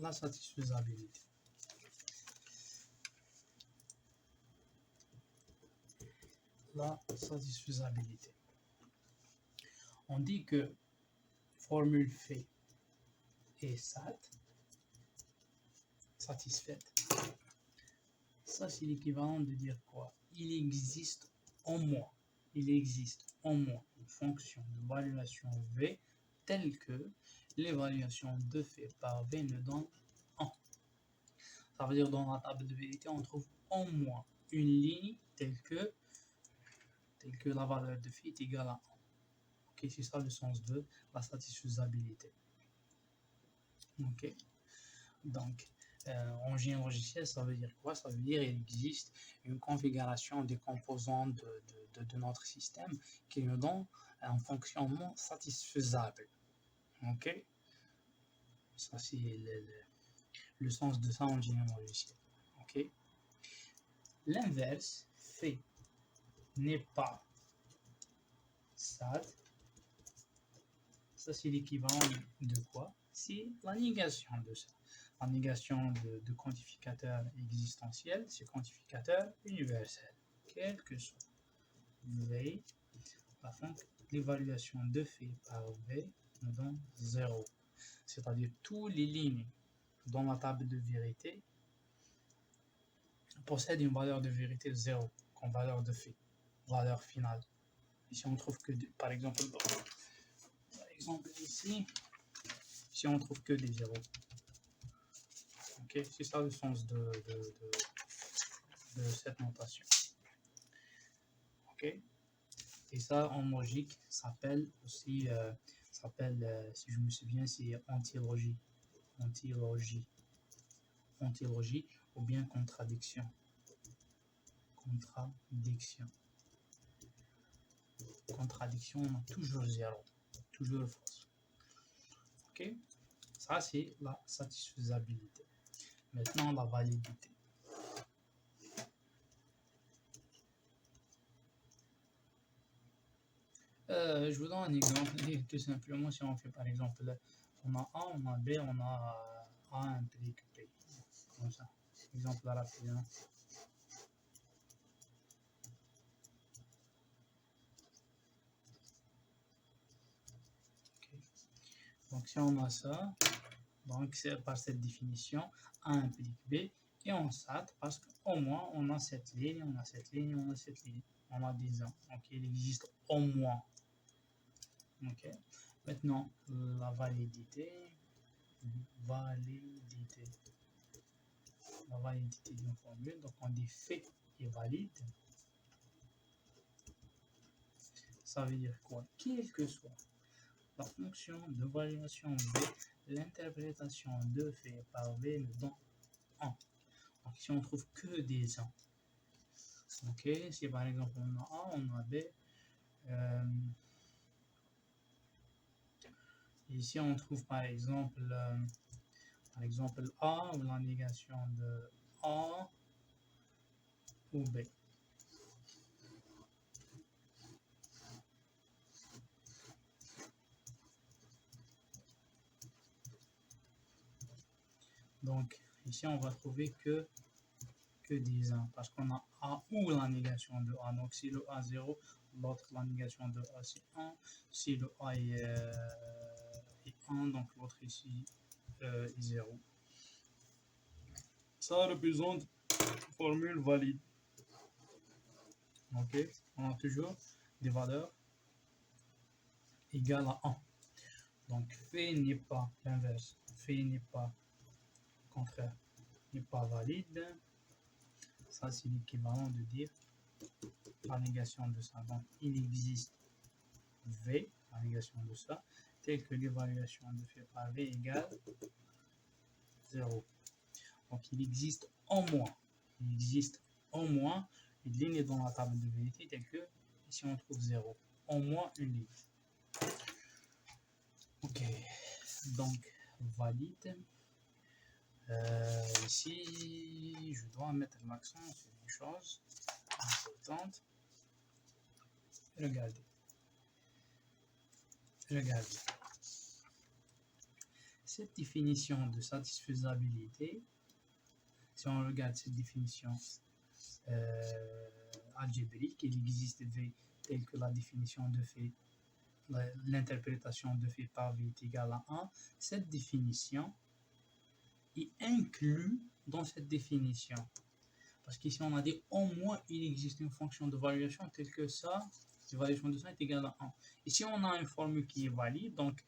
La satisfaisabilité. La satisfaisabilité. On dit que formule fait est satisfaite. Ça, c'est l'équivalent de dire quoi? Il existe en moi une fonction de valuation V telle que l'évaluation de fait par V me donne 1. Ça veut dire dans la table de vérité, on trouve en moi une ligne telle que la valeur de fait est égale à 1. Ok, c'est ça le sens de la satisfaisabilité. Ok, donc en génie logiciel, ça veut dire quoi? Ça veut dire qu'il existe une configuration des composants de notre système qui nous donne un fonctionnement satisfaisable. Ok, ça c'est le sens de ça en génie logiciel. Ok, l'inverse fait n'est pas SAT. Ça c'est l'équivalent de quoi? C'est la négation de ça. La négation de quantificateur existentiel, c'est quantificateur universel. Quel que soit V, par contre, l'évaluation de fait par V nous donne 0. C'est-à-dire toutes les lignes dans la table de vérité possèdent une valeur de vérité 0 comme valeur de fait, valeur finale. Ici, on trouve que, par exemple ici, si on trouve que des zéros. Ok, c'est ça le sens de cette notation. Ok, et ça en logique s'appelle aussi, si je me souviens, c'est antilogie ou bien contradiction. Contradiction, on a toujours 0, toujours fausse. Ok, ça c'est la satisfaisabilité. Maintenant, la validité. Je vous donne un exemple. Tout simplement, si on fait par exemple, on a A, on a B, on a A implique B. Comme ça. Exemple rapide. Hein. Okay. Donc, si on a ça, donc c'est par cette définition, A implique B. Et on SAT parce qu'au moins on a cette ligne, on a cette ligne, on a cette ligne. On a des ans. Donc, il existe au moins. Ok. Maintenant, la validité. Validité. La validité d'une formule. Donc, on dit fait est valide. Ça veut dire quoi? Quelle que soit la fonction de validation B, l'interprétation de fait par B nous donne 1. Donc, si on trouve que des 1. Ok, si par exemple on a A, on a B. Ici, on trouve par exemple A ou la négation de A ou B. Donc, ici, on va trouver que des 1 parce qu'on a A ou la négation de A. Donc, si le A 0, l'autre, la négation de A, c'est 1. Si le A est 1, donc l'autre ici est 0. Ça représente une formule valide. Ok, on a toujours des valeurs égales à 1. Donc, fait n'est pas l'inverse. Fait n'est pas contraire, n'est pas valide. Ça, c'est l'équivalent de dire la négation de ça. Donc, il existe V, la négation de ça, tel que l'évaluation de fait par V égale 0. Donc, il existe au moins une ligne dans la table de vérité telle que, ici on trouve 0. Au moins une ligne. Ok, donc valide. Ici, je dois mettre l'accent sur une chose importante. Regardez. Cette définition de satisfaisabilité, si on regarde cette définition algébrique, il existe V telle que la définition de fait, l'interprétation de fait par V est égale à 1. Cette définition est inclue dans cette définition. Parce qu'ici, on a dit au moins il existe une fonction de variation telle que ça, l'évaluation de ça est égale à 1. Ici, on a une formule qui est valide, donc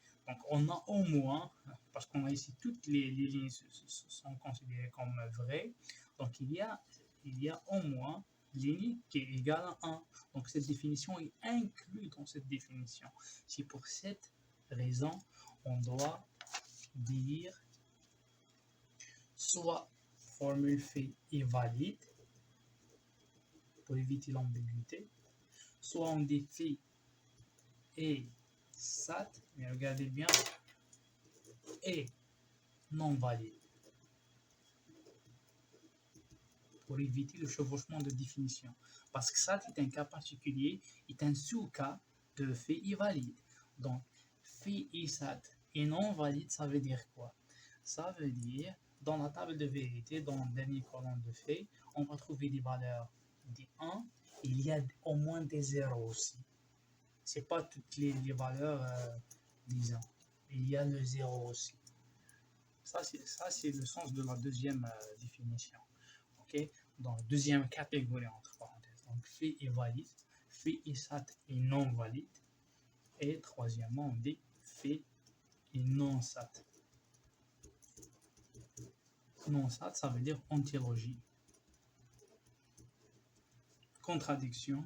on a au moins, parce qu'on a ici toutes les lignes sont considérées comme vraies, donc il y a au moins ligne qui est égale à 1. Donc cette définition est inclue dans cette définition. C'est pour cette raison, on doit dire soit formule fait est valide, pour éviter l'ambiguïté, soit on dit fait et SAT, mais regardez bien, et non valide, pour éviter le chevauchement de définition. Parce que SAT est un cas particulier, est un sous-cas de fait et valide. Donc, fait et SAT et non valide, ça veut dire quoi? Ça veut dire, dans la table de vérité, dans le dernier colonne de fait, on va trouver des valeurs des 1, il y a au moins des 0 aussi. C'est pas toutes les valeurs disons. Il y a le 0 aussi. Ça, c'est le sens de la deuxième définition. Ok? Dans la deuxième catégorie, entre parenthèses. Donc, fait est valide, fait et SAT est non valide. Et troisièmement, on dit fait et non SAT. Non SAT, ça veut dire ontologie. Contradiction.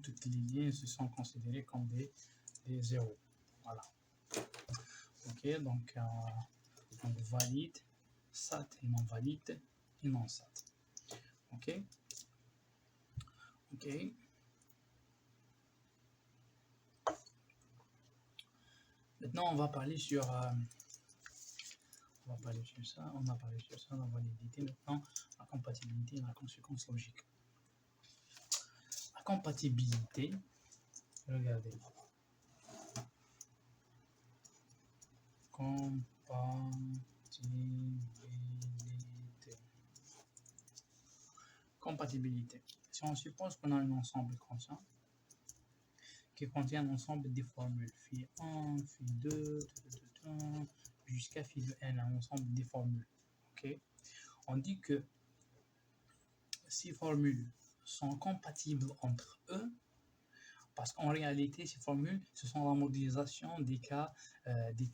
Toutes les lignes se sont considérées comme des zéros. Voilà. Ok, donc valide, SAT et non valide et non SAT. Ok. Maintenant, on va parler sur... on va parler sur ça. On a parlé sur ça, la validité. Maintenant, la compatibilité et la conséquence logique. La compatibilité, regardez. Compatibilité. Si on suppose qu'on a un ensemble constant qui contient un ensemble des formules phi 1, phi 2, jusqu'à phi de n, un ensemble des formules. Ok. On dit que ces formules sont compatibles entre eux parce qu'en réalité, ces formules, ce sont la modélisation des cas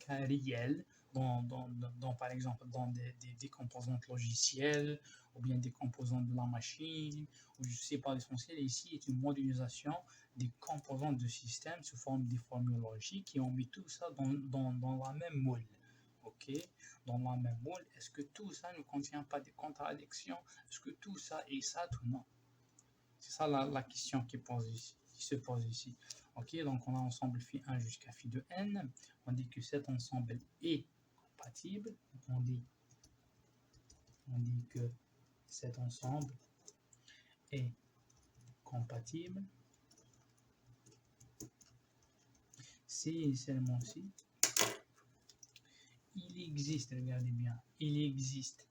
réels, par exemple, dans des composantes logicielles, ou bien des composantes de la machine, ou je ne sais pas l'essentiel. Ici est une modélisation des composantes de système sous forme des formules logiques, et on met tout ça dans la même moule. Ok, dans la même moule. Est-ce que tout ça ne contient pas des contradictions? Est-ce que tout ça est ça ou non? C'est ça la question qui se pose ici. Ok, donc on a ensemble phi 1 jusqu'à phi de n. On dit que cet ensemble est compatible. On dit que cet ensemble est compatible si et seulement si il existe, regardez bien, il existe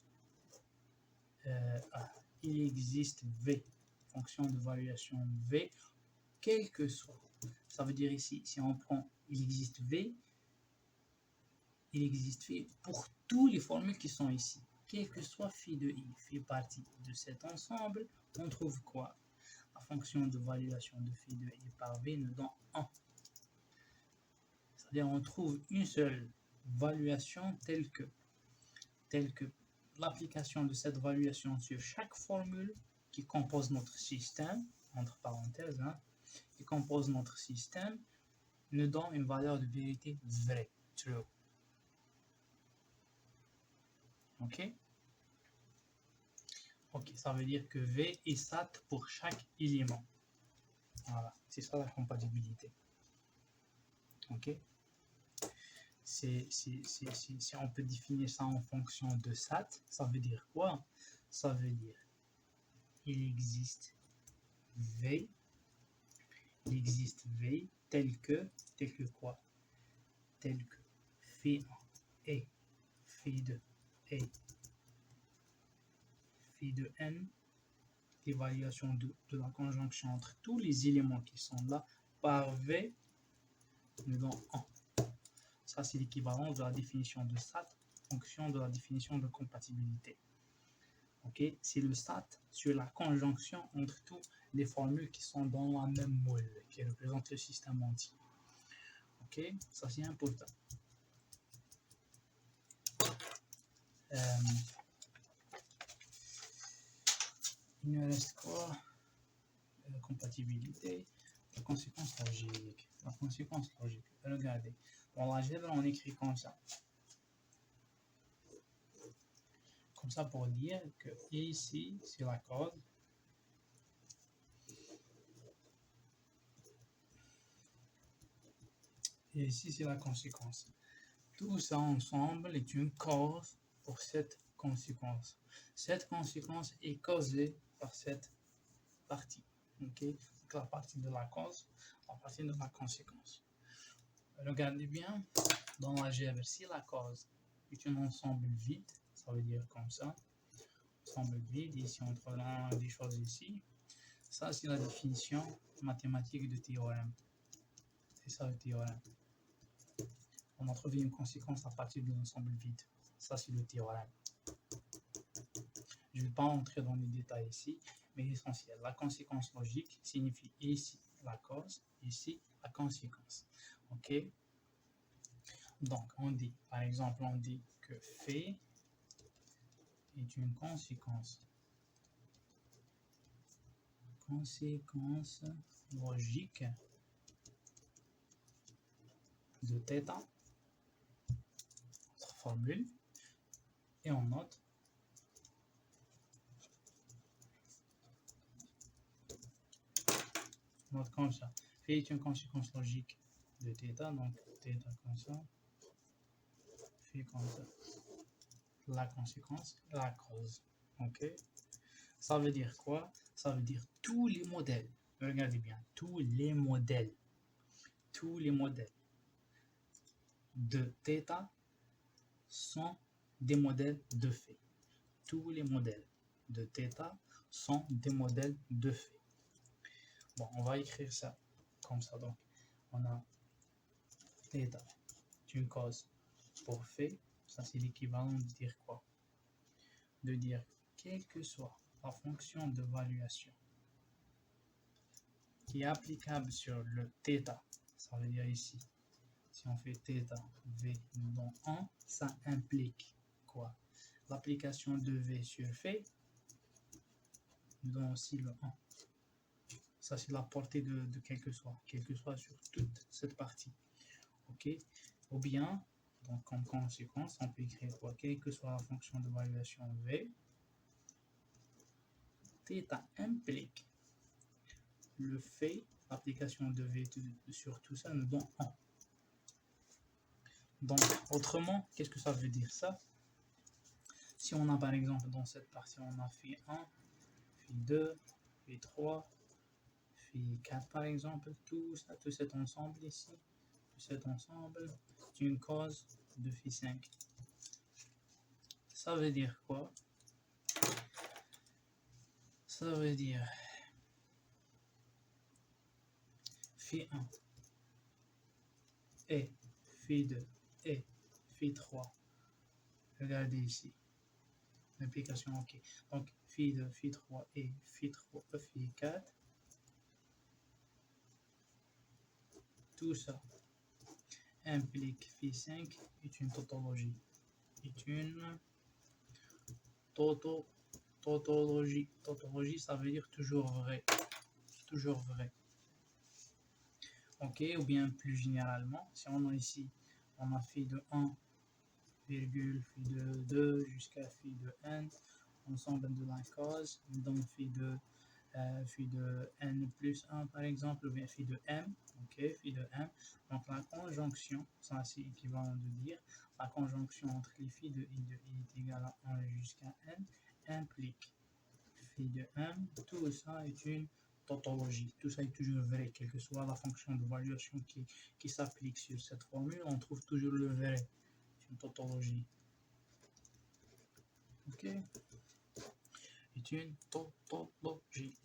V, fonction de valuation V, quel que soit. Ça veut dire ici, si on prend, il existe V pour tous les formules qui sont ici. Quel que soit phi de i fait partie de cet ensemble, on trouve quoi? La fonction de valuation de phi de i par V nous donne 1. C'est-à-dire on trouve une seule valuation telle que l'application de cette valuation sur chaque formule qui compose notre système, entre parenthèses, qui compose notre système, nous donne une valeur de vérité vraie, true. Ok? Ok, ça veut dire que V est SAT pour chaque élément. Voilà, c'est ça la compatibilité. Ok? Si on peut définir ça en fonction de SAT, ça veut dire quoi? Ça veut dire il existe V tel que quoi? Tel que phi 1 et phi 2 et phi de n, l'évaluation de la conjonction entre tous les éléments qui sont là par V nous donne 1. Ça, c'est l'équivalent de la définition de SAT en fonction de la définition de compatibilité. Ok, c'est le SAT sur la conjonction entre toutes les formules qui sont dans la même moule, qui représente le système entier. Ok, ça c'est important. Il nous reste quoi? La compatibilité, la conséquence logique. La conséquence logique. Regardez, dans l'algèbre, on écrit comme ça. Comme ça pour dire que ici, c'est la cause. Et ici, c'est la conséquence. Tout ça ensemble est une cause pour cette conséquence. Cette conséquence est causée par cette partie. Ok, donc la partie de la cause, la partie de la conséquence. Regardez bien, dans l'algèbre, si la cause est un ensemble vide, ça veut dire comme ça, ensemble vide, ici on trouve des choses ici. Ça, c'est la définition mathématique de théorème. C'est ça le théorème. On a trouvé une conséquence à partir d'un ensemble vide. Ça, c'est le théorème. Je ne vais pas entrer dans les détails ici, mais l'essentiel, la conséquence logique signifie ici la cause, ici la conséquence. Ok? Donc, on dit, par exemple, on dit que phi est une conséquence logique de θ, notre formule, et on note comme ça. Phi est une conséquence logique de θ, donc θ comme ça, phi comme ça. La conséquence, la cause. Ok? Ça veut dire quoi? Ça veut dire tous les modèles. Regardez bien, tous les modèles de θ sont des modèles de fait. Tous les modèles de θ sont des modèles de fait. Bon, on va écrire ça comme ça. Donc, on a θ, une cause pour fait. Ça, c'est l'équivalent de dire quoi? De dire, quelle que soit la fonction d'évaluation qui est applicable sur le θ, ça veut dire ici, si on fait θ, v dans 1, ça implique quoi? L'application de v sur fait nous donne aussi le 1. Ça, c'est la portée de quel que soit sur toute cette partie. Ok? Ou bien, donc comme conséquence, on peut écrire quoi? Quelle que soit la fonction d'évaluation v, θ implique le fait, l'application de v sur tout ça nous donne 1. Donc, autrement, qu'est-ce que ça veut dire ça? Si on a par exemple dans cette partie, on a phi 1, phi 2, phi 3, phi 4 par exemple, tout ça, tout cet ensemble ici, tout cet ensemble, c'est une cause de phi 5. Ça veut dire quoi? Ça veut dire phi 1 et phi 2 et phi 3. Regardez ici. L'implication, ok. Donc, phi 2, phi 3 et phi 4. Tout ça implique phi 5 est une tautologie. Est une tautologie. Tautologie, ça veut dire toujours vrai. Toujours vrai. Ok, ou bien plus généralement, si on a ici, on a phi de 1, virgule, phi de 2 jusqu'à phi de n, ensemble de la cause, donc phi de n plus 1 par exemple, ou bien phi de m, ok, phi de m. Donc la conjonction, ça c'est équivalent de dire, la conjonction entre les phi de i est égale à 1 jusqu'à n implique phi de m, tout ça est une tautologie. Tout ça est toujours vrai, quelle que soit la fonction d'évaluation qui s'applique sur cette formule, on trouve toujours le vrai. C'est une tautologie. Ok? C'est une tautologie.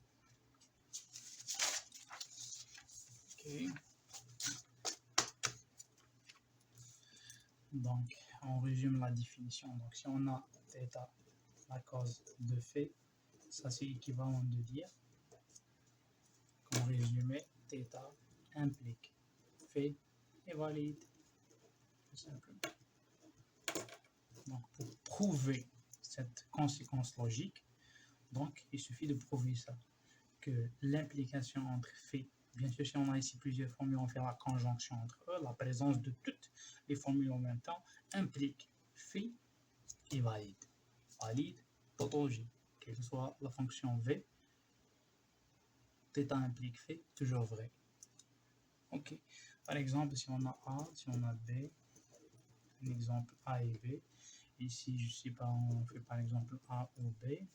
Ok? Donc, on résume la définition. Donc, si on a θ, la cause de fait, ça c'est équivalent de dire, comme résumé, θ implique fait et valide. Tout simplement. Donc, pour prouver cette conséquence logique, donc, il suffit de prouver ça, que l'implication entre faits, bien sûr, si on a ici plusieurs formules, on fait la conjonction entre eux, la présence de toutes les formules en même temps implique fait et valide. Valide, tautologie, quelle que soit la fonction v, θ implique fait, toujours vrai. Ok. Par exemple, si on a A, si on a B, un exemple A et B, ici, je ne sais pas, on fait par exemple A ou B.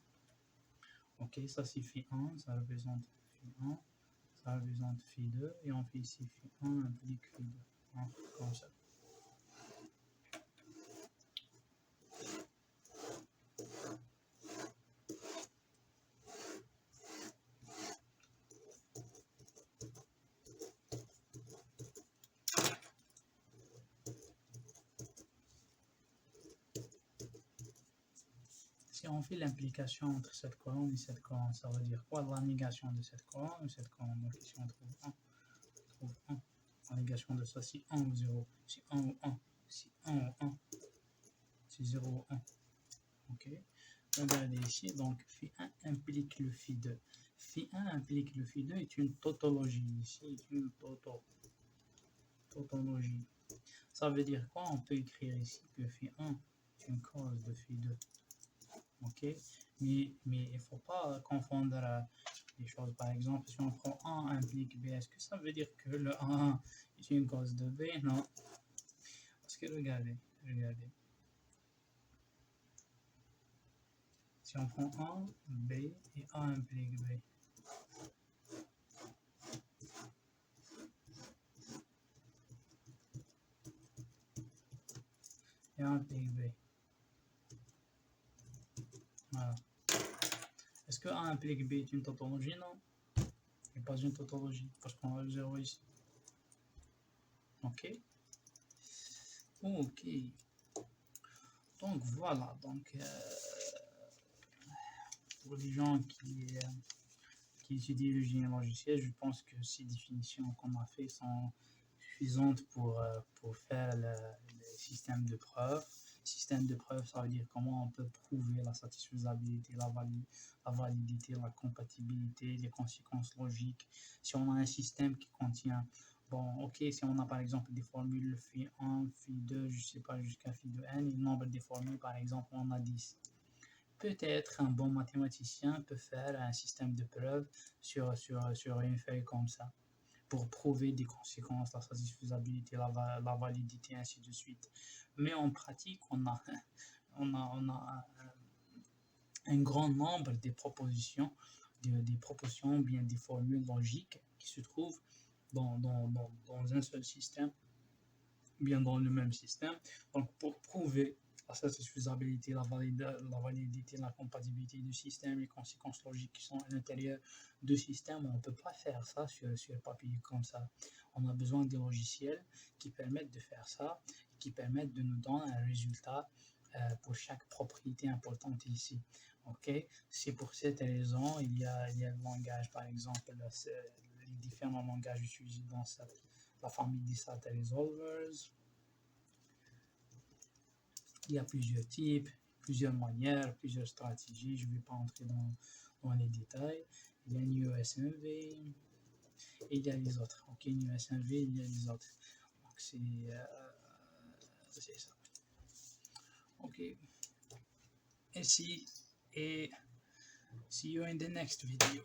Ok, ça c'est phi 1, ça représente phi 1, ça représente phi 2, et on fait ici phi 1 implique phi 2. Hein, comme ça. Si on fait l'implication entre cette colonne et cette colonne, ça veut dire quoi? La négation de cette colonne ou cette colonne. Donc ici on trouve 1. La négation de ça, c'est 1 ou 0. C'est 1 ou 1. C'est 1 ou 1. C'est 0 ou 1. Ok. Regardez ici, donc phi 1 implique le phi 2. Phi 1 implique le phi 2 est une tautologie. Ici, est une tautologie. Ça veut dire quoi? On peut écrire ici que phi 1 est une cause de phi 2. Ok, mais il ne faut pas confondre des choses. Par exemple, si on prend A implique B, est-ce que ça veut dire que le A1 est une cause de B? Non. Parce que regardez. Si on prend A, B et A implique B. Et A implique B. Voilà. Est-ce que A implique B est une tautologie? Non. Et pas une tautologie, parce qu'on a le 0 ici. Ok. Ok. Donc voilà. Donc pour les gens qui étudient le génie logiciel, je pense que ces définitions qu'on a fait sont suffisantes pour faire le système de preuve. Système de preuve, ça veut dire comment on peut prouver la satisfaisabilité, la validité, la compatibilité, les conséquences logiques. Si on a un système qui contient, bon, ok, si on a par exemple des formules phi1, phi2, je sais pas, jusqu'à phi de n, le nombre des formules, par exemple, on a 10. Peut-être un bon mathématicien peut faire un système de preuve sur une feuille comme ça, pour prouver des conséquences, la satisfaisabilité, la validité, ainsi de suite. Mais en pratique, on a un grand nombre de propositions, des propositions, bien des formules logiques qui se trouvent dans un seul système, bien dans le même système. Donc, pour prouver la satisfaisabilité, la validité, la compatibilité du système, les conséquences logiques qui sont à l'intérieur du système, on ne peut pas faire ça sur papier comme ça. On a besoin des logiciels qui permettent de faire ça, qui permettent de nous donner un résultat pour chaque propriété importante ici. Ok, c'est pour cette raison il y a le langage, par exemple, les différents langages utilisés dans la famille des SAT Resolvers. Il y a plusieurs types, plusieurs manières, plusieurs stratégies. Je ne vais pas entrer dans les détails. Il y a NUSMV et il y a les autres. Ok, NUSMV, il y a les autres. Donc c'est ça. Ok. Et see you in the next video.